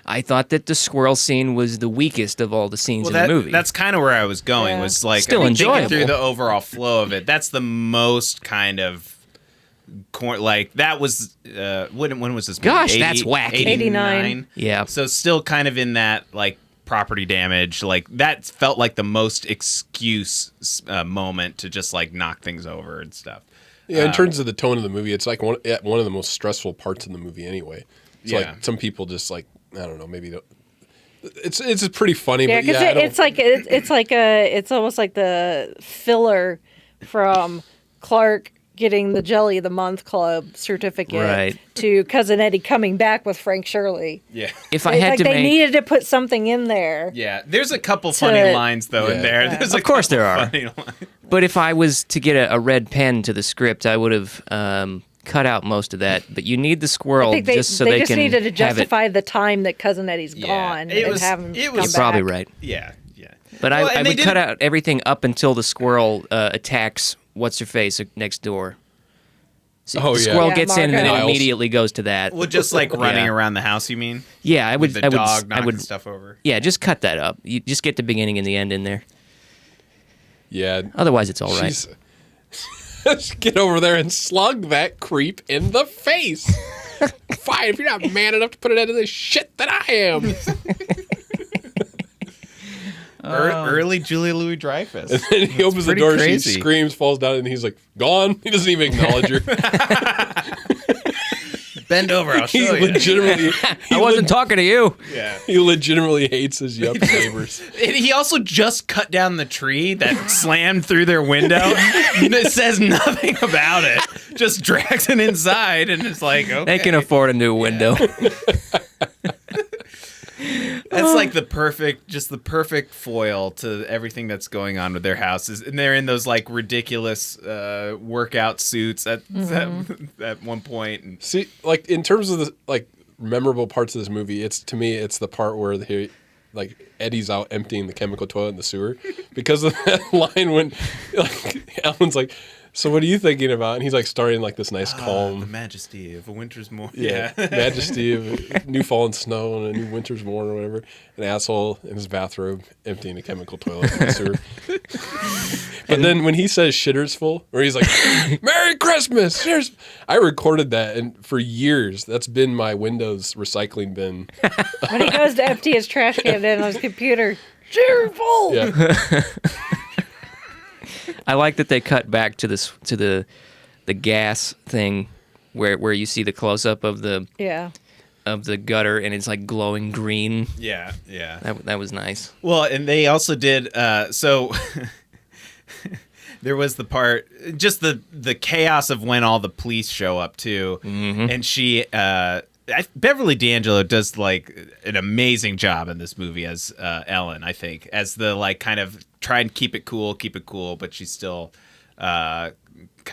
I thought that the squirrel scene was the weakest of all the scenes in the movie. That's kind of where I was going. Yeah. Was like Still I mean, thinking enjoyable. through the overall flow of it. That's the most kind of like that was when was this movie? Gosh, that's wacky. 89. Yeah. So still kind of in that like property damage. Like that felt like the most excuse moment to just like knock things over and stuff. Yeah, in terms of the tone of the movie, it's like one of the most stressful parts in the movie anyway. So Yeah. like some people just like I don't know, maybe it's pretty funny, Yeah, but because yeah, it's almost like the filler from Clark getting the Jelly of the Month Club certificate Right. to Cousin Eddie coming back with Frank Shirley. Yeah. If I It's had like to they make, needed to put something in there. Yeah. There's a couple funny lines though in Yeah. there. Yeah. There's Of course there are. funny lines. but if I was to get a red pen to the script, I would have cut out most of that. But you need the I squirrel think they just so they just can needed to have it. justify the time that Cousin Eddie's Yeah. gone It and was- have him it come was- You're probably back. right. Yeah. Yeah. But Well, I and they would cut didn't- out everything up until the squirrel attacks what's-her-face next door. So Oh, the yeah. squirrel Yeah, gets in and then it Miles. immediately goes to that. Well, just like running Yeah. around the house, you mean? Yeah, I would. With the I would. dog I knocking would. stuff over. Yeah, just cut that up. You just get the beginning and the end in there. yeah. Otherwise, it's all right. She's- Get over there and slug that creep in the face. Fine, if you're not man enough to put it into this shit that I am. Early Julia Louis Dreyfus. And he opens the pretty door, crazy. she screams, falls down, and he's like, gone. He doesn't even acknowledge her. Bend over, I'll He show you. legitimately, I wasn't talking to you. Yeah. he legitimately hates his yup neighbors. And he also just cut down the tree that slammed through their window. It says nothing about it. Just drags it inside, and it's like, okay. They can afford a new window. That's like the perfect foil to everything that's going on with their houses. And they're in those like ridiculous workout suits at one point. And See, like in terms of the like memorable parts of this movie, to me it's the part where Eddie's out emptying the chemical toilet in the sewer because of that line when like Alan's like, so what are you thinking about? And he's like starting like this nice the calm. majesty of a winter's morning. Yeah, majesty of new fallen snow and a new winter's morn or whatever. An asshole in his bathrobe emptying a chemical toilet in the sewer. But then when he says shitter's full, or he's like, Merry Christmas! Cheers! I recorded that, and for years, that's been my Windows recycling bin. When he goes to empty his trash can in on his computer, cheerful. Yeah. I like that they cut back to the gas thing where you see the close up of the gutter and it's like glowing green. Yeah. That was nice. Well, and they also did so there was the part, just the chaos of when all the police show up too. Mm-hmm. And she Beverly D'Angelo does like an amazing job in this movie as Ellen, I think, as the like kind of try and keep it cool, but she's still kind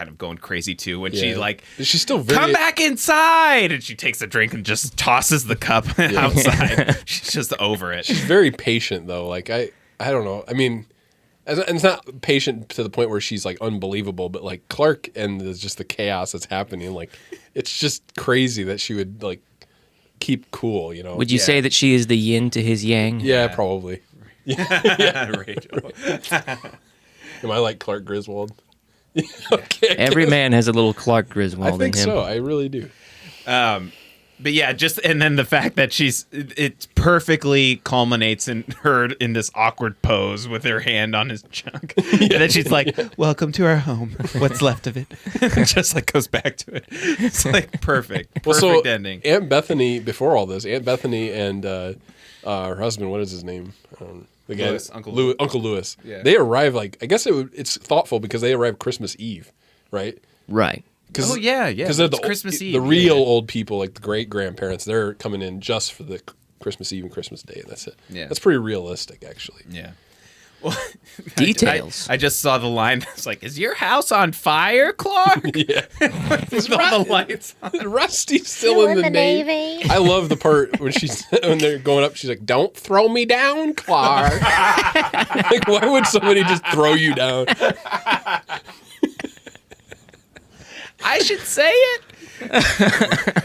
of going crazy too when she like she's still very come back inside, and she takes a drink and just tosses the cup outside. She's just over it. She's very patient though. Like I don't know. I mean, and it's not patient to the point where she's like unbelievable, but like Clark and just the chaos that's happening, like it's just crazy that she would like keep cool, you know. Would you say that she is the yin to his yang? Yeah, probably. Rachel. Am I like Clark Griswold? Okay. Every man has a little Clark Griswold I think in him. so. I really do. But yeah, and then the fact that it perfectly culminates in her in this awkward pose with her hand on his junk. And then she's like, welcome to our home. What's left of it? Just like goes back to it. It's like perfect. Perfect ending. Aunt Bethany, before all this, Aunt Bethany and her husband, what is his name? The guy, Louis, Uncle Louis. Yeah. They arrive I guess it's thoughtful because they arrive Christmas Eve, right? Right. Oh yeah. Because they're it's the Christmas Eve. The real old people, like the great grandparents, they're coming in just for the Christmas Eve and Christmas Day. That's it. Yeah. That's pretty realistic, actually. Yeah. Well, Details. I just saw the line. It's like, is your house on fire, Clark? Yeah. With all the lights on. Rusty's still in the Navy. I love the part when when they're going up. She's like, "Don't throw me down, Clark." Like, why would somebody just throw you down? I should say it.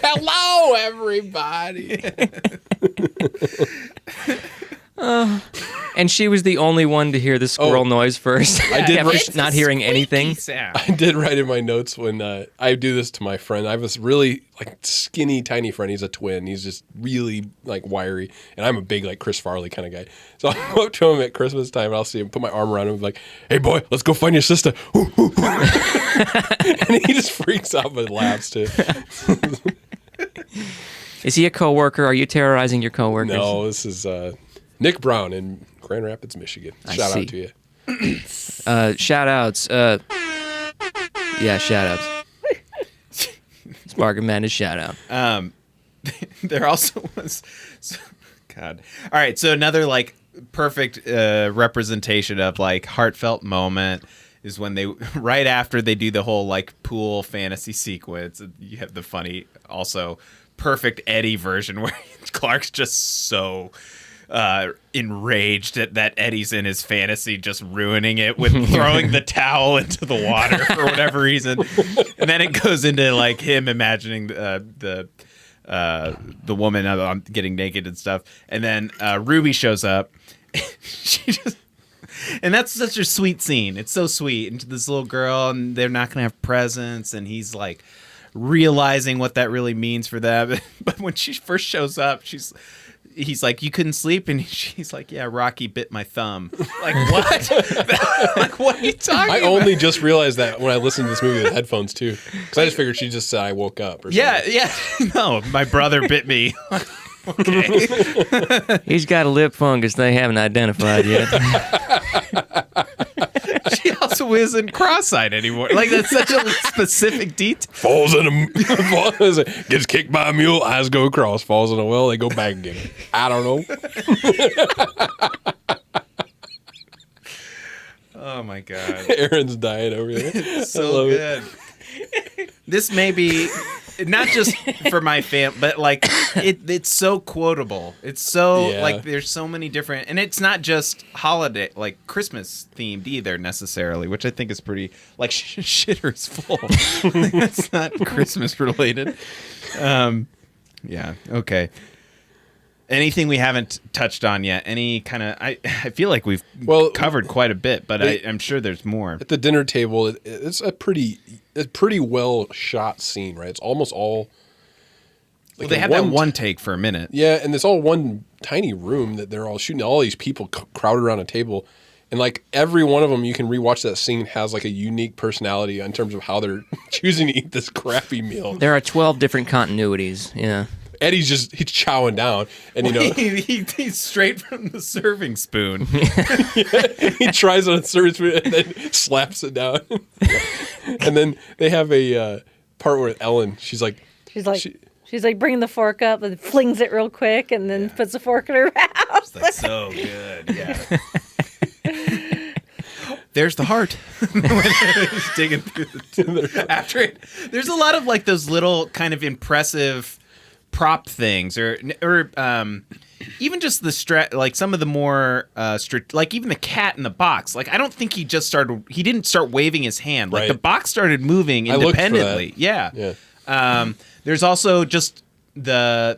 Hello, everybody. And she was the only one to hear the squirrel noise first. I did After write- not hearing anything. Sound. I did write in my notes when I do this to my friend. I have this really like skinny, tiny friend. He's a twin. He's just really like wiry, and I'm a big like Chris Farley kind of guy. So I go up to him at Christmas time, and I'll see him, put my arm around him, like, "Hey boy, let's go find your sister." And he just freaks out but laughs too. Is he a coworker? Are you terrorizing your coworkers? No, this is Nick Brown in Grand Rapids, Michigan. Shout see. out to you. Shout outs. Yeah, shout outs. Spark Man is shout out. There also was, God. All right, so another like perfect representation of like heartfelt moment is when they right after they do the whole like pool fantasy sequence. You have the funny also perfect Eddie version where Clark's just so enraged that Eddie's in his fantasy, just ruining it with throwing the towel into the water for whatever reason. And then it goes into like him imagining the woman getting naked and stuff. And then Ruby shows up. And that's such a sweet scene. It's so sweet. And this little girl, and they're not going to have presents, and he's like realizing what that really means for them. But when she first shows up, he's like, you couldn't sleep, and she's like, yeah, Rocky bit my thumb. Like, what? Like, what are you talking I about? only just realized that when I listened to this movie with headphones too, because I just figured she just said I woke up. Or something. Yeah. No, my brother bit me. Okay. He's got a lip fungus they haven't identified yet. She also isn't cross-eyed anymore. Like, that's such a specific detail. Falls in a gets kicked by a mule, eyes go across, falls in a well, they go back again. I don't know. Oh my god. Aaron's dying over there. So good. This may be not just for my fam, but like it's so quotable. It's so like there's so many different, and it's not just holiday like Christmas themed either necessarily, which I think is pretty like Shitter's Full. Like, that's not Christmas related. Yeah. Okay. Anything we haven't touched on yet? Any kind of? I feel like we've covered quite a bit, but I'm sure there's more. At the dinner table, it's a pretty well shot scene, right? It's almost all. Well, they have that one take for a minute. Yeah, and it's all one tiny room that they're all shooting. All these people crowded around a table, and like every one of them, you can rewatch that scene has like a unique personality in terms of how they're choosing to eat this crappy meal. There are 12 different continuities. Yeah. Eddie's he's chowing down, and you know he's straight from the serving spoon. he tries on a serving spoon and then slaps it down. And then they have a part where Ellen, she's like bringing the fork up and flings it real quick, and then puts the fork in her mouth. It's like so good, yeah. There's the heart. He's digging through after it. There's a lot of like those little kind of impressive prop things, or even just the like some of the more like even the cat in the box. Like I don't think he didn't start waving his hand. Like the box started moving independently. Yeah. There's also just the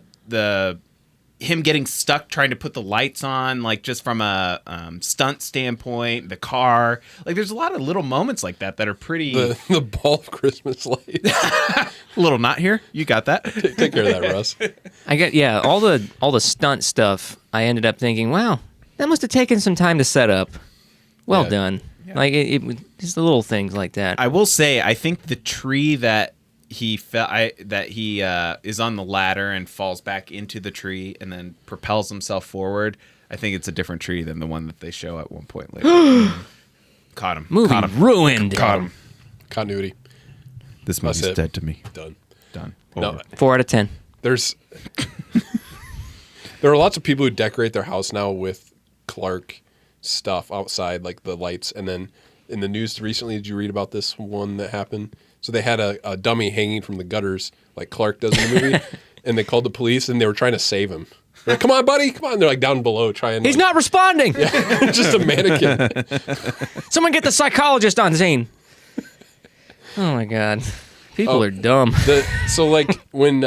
him getting stuck trying to put the lights on, like just from a stunt standpoint, the car. Like there's a lot of little moments like that that are pretty. The ball of Christmas lights. A little knot here. You got that. Take care of that, Russ. I get all the stunt stuff. I ended up thinking, wow, that must have taken some time to set up. Well done. Yeah. Like it just the little things like that. I will say, I think the tree that he is on the ladder and falls back into the tree and then propels himself forward. I think it's a different tree than the one that they show at one point later. Caught him. Movie Caught him. ruined. Caught him. Continuity. This movie's dead to me. Done. No. 4 out of 10. There are lots of people who decorate their house now with Clark stuff outside, like the lights. And then in the news recently, did you read about this one that happened? So they had a dummy hanging from the gutters, like Clark does in the movie, and they called the police, and they were trying to save him. They're like, come on, buddy, come on. They're like down below trying. He's not responding. Yeah, just a mannequin. Someone get the psychologist on scene. Oh my God, people are dumb. So like when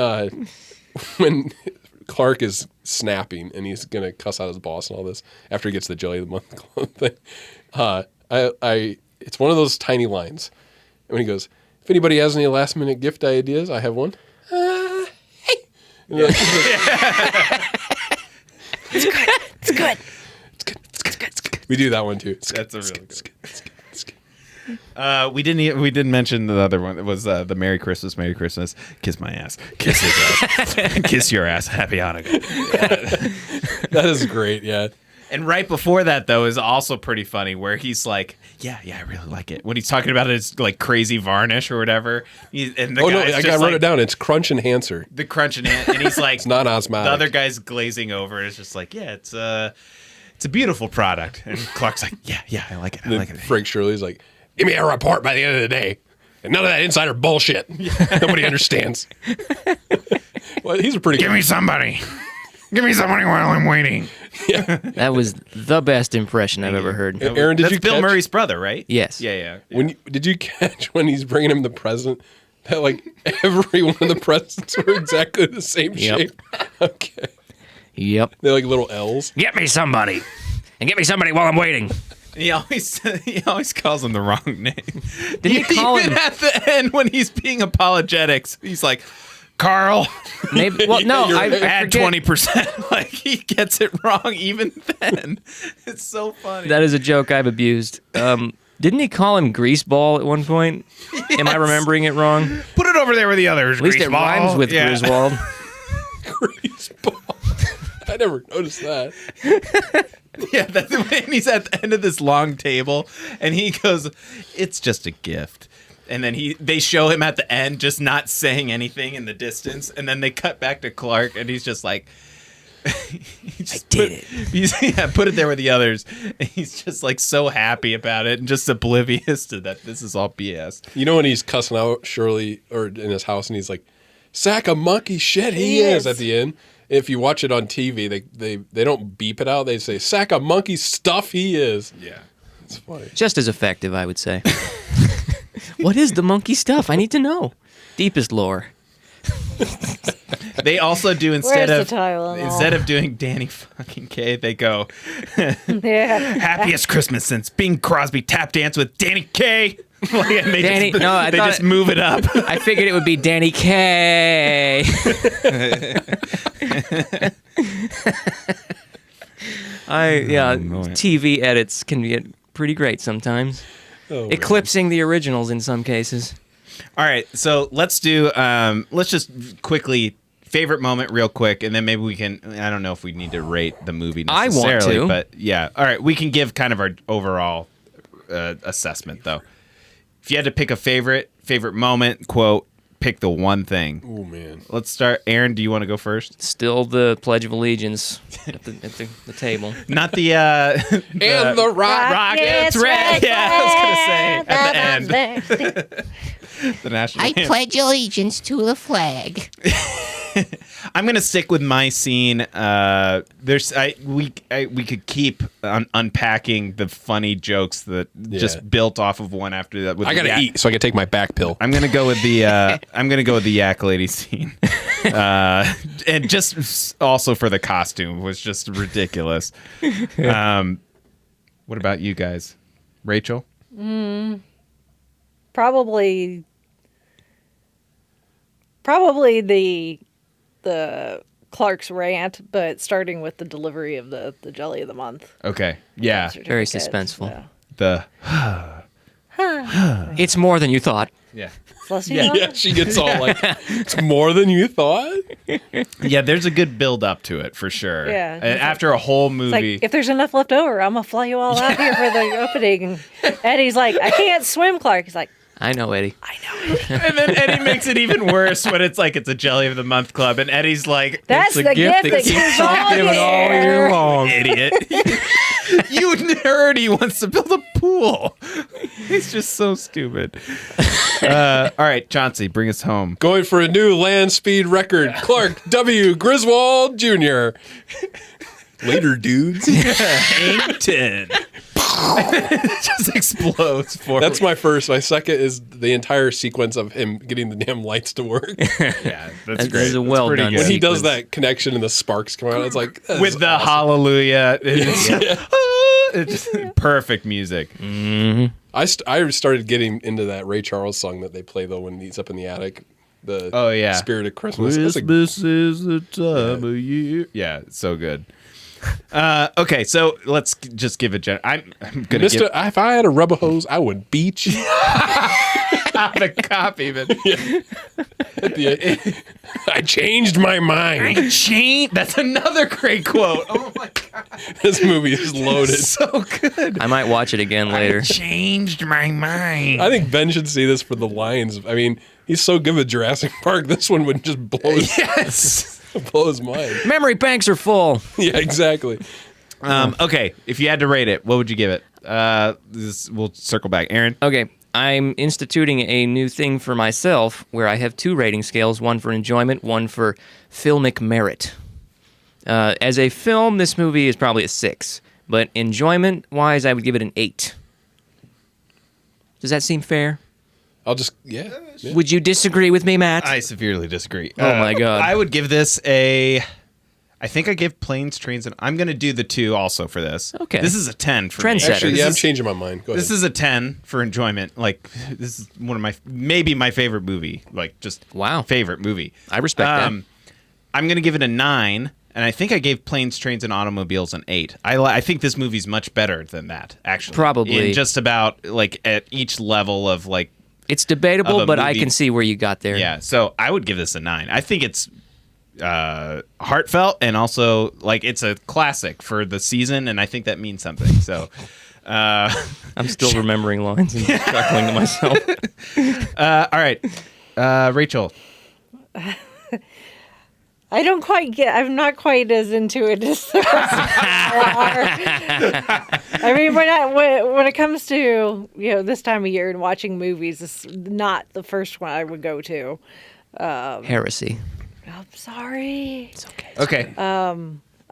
Clark is snapping and he's gonna cuss out his boss and all this after he gets the Jelly of the Month club thing, it's one of those tiny lines, and when he goes, if anybody has any last minute gift ideas, I have one. Hey. Like, It's good. we do that one too. That's a really good. We didn't mention the other one. It was the Merry Christmas, kiss my ass, kiss his ass, kiss your ass, Happy Hanukkah. That is great. Yeah. And right before that, though, is also pretty funny, where he's like, "Yeah, I really like it." When he's talking about his like crazy varnish or whatever, I wrote it down. It's Crunch Enhancer. The Crunch Enhancer, and he's like, it's not osmotic. The other guy's glazing over. It's just like, yeah, it's a beautiful product. And Clark's like, yeah, I like it. I like it. Frank Shirley's like, give me a report by the end of the day, and none of that insider bullshit. Nobody understands. Well, he's a pretty. Give me somebody while I'm waiting. Yeah. That was the best impression I've ever heard. Aaron, That's Bill Murray's brother, right? Yes. Yeah. Did you catch when he's bringing him the present that like every one of the presents were exactly the same shape? Okay. Yep. They're like little L's. Get me somebody, and get me somebody while I'm waiting. He always calls him the wrong name. Did he call him at the end when he's being apologetics? He's like, Carl. Maybe. Well, no, I add 20%. Like, he gets it wrong even then. It's so funny. That is a joke I've abused. Didn't he call him Greaseball at one point? Yes. Am I remembering it wrong? Put it over there with the others. At least it rhymes with Griswold. I never noticed that. Yeah, that's when he's at the end of this long table, and he goes, "It's just a gift." And then they show him at the end just not saying anything in the distance, and then they cut back to Clark, and he's just like, I did it. Put it there with the others. And he's just like so happy about it and just oblivious to that this is all BS. You know when he's cussing out Shirley or in his house and he's like, "Sack of monkey shit he is" at the end. If you watch it on TV, they don't beep it out. They say, "Sack of monkey stuff he is." Yeah. It's funny. Just as effective, I would say. What is the monkey stuff? I need to know. Deepest lore. They also do instead Where's the Tylenol? of doing Danny fucking Kaye, they go Yeah. happiest Christmas since Bing Crosby tap dance with Danny Kaye. Like, and they Danny- just, no, I they thought just it- move it up. I figured it would be Danny Kaye. TV edits can get pretty great sometimes. Oh, man. Eclipsing the originals in some cases. All right, so let's do. Let's just quickly favorite moment, real quick, and then maybe we can. I don't know if we need to rate the movie I want necessarily, to. but yeah. All right, we can give kind of our overall assessment though. If you had to pick a favorite moment, quote, pick the one thing. Oh man. Let's start. Aaron, do you want to go first? Still the Pledge of Allegiance at the table. Not the And the Rockets red. Yeah, I was gonna say at the end. The national I anthem. pledge allegiance to the flag. I'm gonna stick with my scene. We could keep unpacking the funny jokks that just built off of one after that. I gotta eat so I can take my back pill. I'm gonna go with the yak lady scene, and just also for the costume was just ridiculous. What about you guys, Rachel? Probably the Clark's rant, but starting with the delivery of the jelly of the month. Okay, yeah, Very certificate, suspenseful. the It's more than you thought. yeah. Plus, you know, Yeah, she gets all like, "It's more than you thought." Yeah, there's a good build up to it for sure. Yeah. And after a whole it's movie, like, if there's enough left over, I'm gonna fly you all out here for the opening. Eddie's like, I can't swim, Clark. He's like, I know, Eddie. I know it. and then Eddie makes it even worse when it's like it's a jelly of the month club, and Eddie's like, That's "It's a the gift that keeps keeps on on giving all here." year long, idiot." You nerd. He wants to build a pool. He's just so stupid. All right, Chauncey, bring us home. Going for a new land speed record. Clark W. Griswold Jr. Later, dudes. Inkton. It just explodes forward. That's my first. My second is the entire sequence of him getting the damn lights to work. yeah, that's That great. is a That's well pretty done good. When he does sequence. that connection and the sparks come out, it's like that is with the awesome. hallelujah. It's just perfect music. I started getting into that Ray Charles song that they play though when he's up in the attic. The Oh, yeah. Spirit of Christmas. Christmas That's is the time of year. Yeah, it's so good. Okay, so let's just give it. I'm gonna Mister, give if I had a rubber hose, I would beat you. the cop even. At the end. I changed my mind. Chain. That's another great quote. Oh my god, This movie is loaded. so good. I might watch it again later. Changed my mind. I think Ben should see this for the lines. I mean, he's so good with Jurassic Park. This one would just blow Yes. his mind. Memory banks are full. Yeah, exactly. Okay, if you had to rate it, what would you give it? We'll circle back. Aaron. Okay, I'm instituting a new thing for myself where I have two rating scales, one for enjoyment, one for filmic merit. As a film, this movie is probably a 6, but enjoyment-wise, I would give it an 8. Does that seem fair? I'll just, yeah. Would you disagree with me, Matt? I severely disagree. Oh my God. I would give this a. I think I give planes, trains, and I'm going to do the 2 also for this. Okay. This is a 10 for Trendsetter. me. Actually, This yeah, I'm is- changing my mind. Go ahead. This is a 10 for enjoyment. Like, this is one of my, maybe my favorite movie. Like, just Wow. favorite movie. I respect that. I'm going to give it a 9 and I think I gave Planes, Trains, and Automobiles an 8. I think this movie's much better than that, actually. Probably. In just about, like, at each level of, like... It's debatable, of a but I movie. can see where you got there. Yeah, so I would give this a 9. I think it's heartfelt, and also, like, it's a classic for the season, and I think that means something, so... I'm still remembering lines and chuckling to myself. all right. Rachel. I'm not quite as into it as the rest of you are. I mean, when it comes to, this time of year and watching movies, it's not the first one I would go to. Heresy. I'm sorry. It's okay. Okay.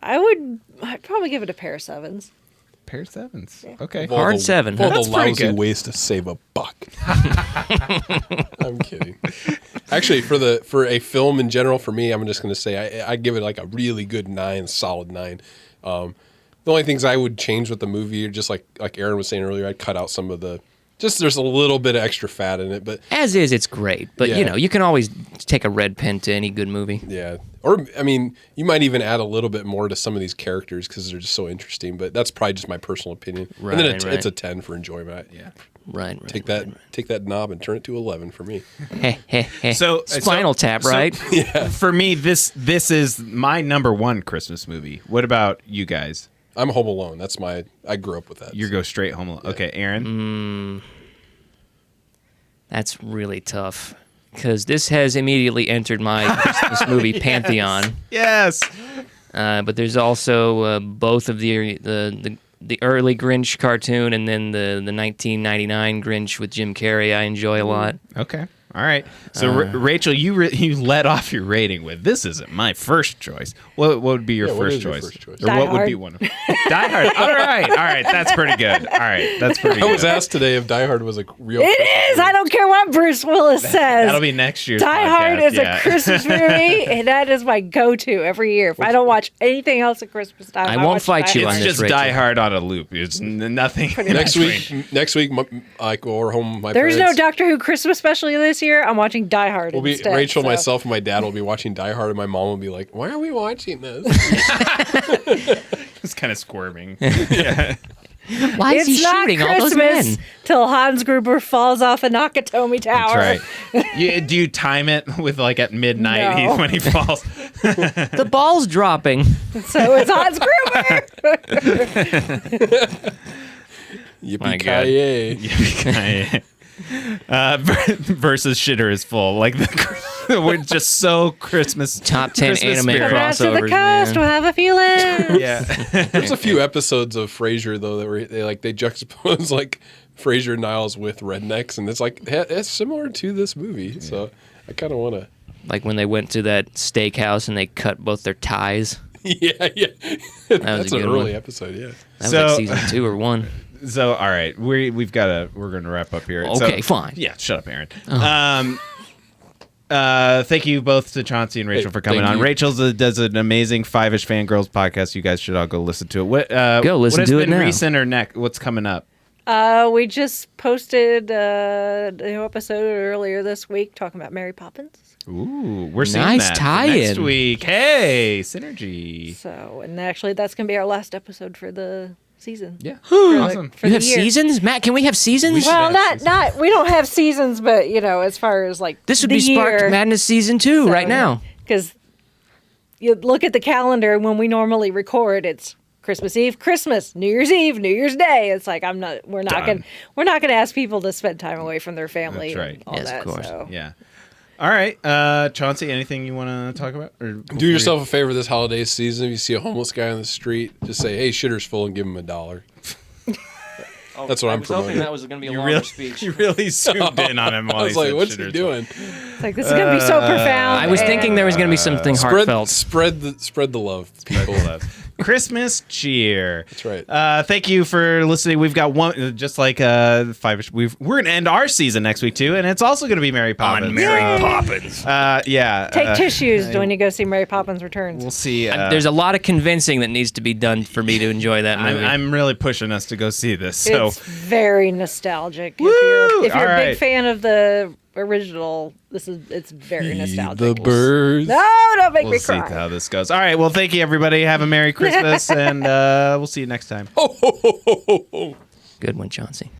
I'd probably give it a pair of 7s. Pair of 7s. Okay. Hard 7. Well, That's the pretty lousy good. ways to save a buck. I'm kidding. Actually, for a film in general, for me, I'm just going to say I give it like a really good 9, solid 9. The only things I would change with the movie are just like Aaron was saying earlier, I'd cut out some of the. Just there's a little bit of extra fat in it, but As is, it's great. But, Yeah. you can always take a red pen to any good movie. yeah. Or, I mean, you might even add a little bit more to some of these characters because they're just so interesting, but that's probably just my personal opinion. And then Right. it's a 10 for enjoyment. Yeah. Right. Take that knob and turn it to 11 for me. So Spinal Tap, right? For me, this is my number 1 Christmas movie. What about you guys? I'm Home Alone. I grew up with that. You go straight Home Alone. Okay, Aaron. That's really tough because this has immediately entered my Christmas movie pantheon. Yes. But there's also both of the early Grinch cartoon and then the 1999 Grinch with Jim Carrey. I enjoy a lot. Okay. All right. So Rachel, you let off your rating with this isn't my first choice. What would be your what first is your choice? first choice? Or Die what would Hard. be one of Die Hard. All right. That's pretty good. All right. That's pretty I good. was asked today if Die Hard was a real. It is. I don't care what Bruce Willis says. That'll be next year's Die Hard podcast, is a Christmas movie, and that is my go-to every year. If I don't watch anything else at Christmas time, I won't watch fight Die you Hard. on It's this, just Rachel. Die Hard on a loop. It's nothing. Next week, I go home. With my There's no parents. Doctor Who Christmas special this year. I'm watching Die Hard We'll be instead. Rachel, so. myself, and my dad will be watching Die Hard, and my mom will be like, "Why are we watching this?" It's kind of squirming. Why is he It's not shooting all those Christmas men? till Hans Gruber falls off a Nakatomi Tower. That's right. Do you time it with like at midnight No. when he falls? The ball's dropping. So it's Hans Gruber. My God. Yippee-ki-yay. Versus Shitter is full. Like we're just so Christmas. Top 10 Christmas anime spirit. Come out to the crossovers, coast. man. We'll have a feeling. Yeah. There's a few episodes of Frasier though that were they juxtapose like Frasier and Niles with rednecks, and it's similar to this movie. So I kind of want to. Like when they went to that steakhouse and they cut both their ties. Yeah. That's a an good early one. episode. Yeah. That was So- like season 2 or 1. So all right, we're going to wrap up here. Okay, So- fine. Yeah, shut up, Aaron. Thank you both to Chauncey and Rachel Hey, for coming thank on. you. Rachel does an amazing Five-ish Fangirls podcast. You guys should all go listen to it. Go listen what has to it been now. recent or next? What's coming up? We just posted a new episode earlier this week talking about Mary Poppins. Ooh, we're seeing Nice that for tie-in. next week. Hey, synergy. So, and actually, that's going to be our last episode for the season. Yeah, For the- awesome. for You the have year. seasons? Matt, can we have seasons? should Well, have not we don't have seasons, but as far as like This would the be Spark year, Madness Season 2 right now. because you look at the calendar and when we normally record, it's Christmas Eve, Christmas, New Year's Eve, New Year's Day. It's like we're not Done. gonna ask people to spend time away from their family. That's right. And all Yes, that, of course. So. Yeah. All right, Chauncey, anything you want to talk about? Or Do yourself a favor this holiday season. If you see a homeless guy on the street, just say, "Hey, shitter's full," and give him $1. That's what I'm promoting. that was going to be a You really zoomed in on him while I was he like, said "What's he shitters. doing?" It's like this is gonna be so profound. I was and- thinking there was going to be something heartfelt. Spread the love, people. Christmas cheer. That's right. Thank you for listening. We've got one, just like Five. We're gonna end our season next week too, and it's also gonna be Mary Poppins. Poppins. Yeah. Take tissues when you go see Mary Poppins Returns. We'll see. There's a lot of convincing that needs to be done for me to enjoy that movie. I'm really pushing us to go see this. So It's very nostalgic. Woo! If you're All a right. big fan of the original. It's very nostalgic. The birds. No, don't make We'll me see cry. how this goes. All right. Well, thank you, everybody. Have a Merry Christmas, and we'll see you next time. Good one, Chauncey.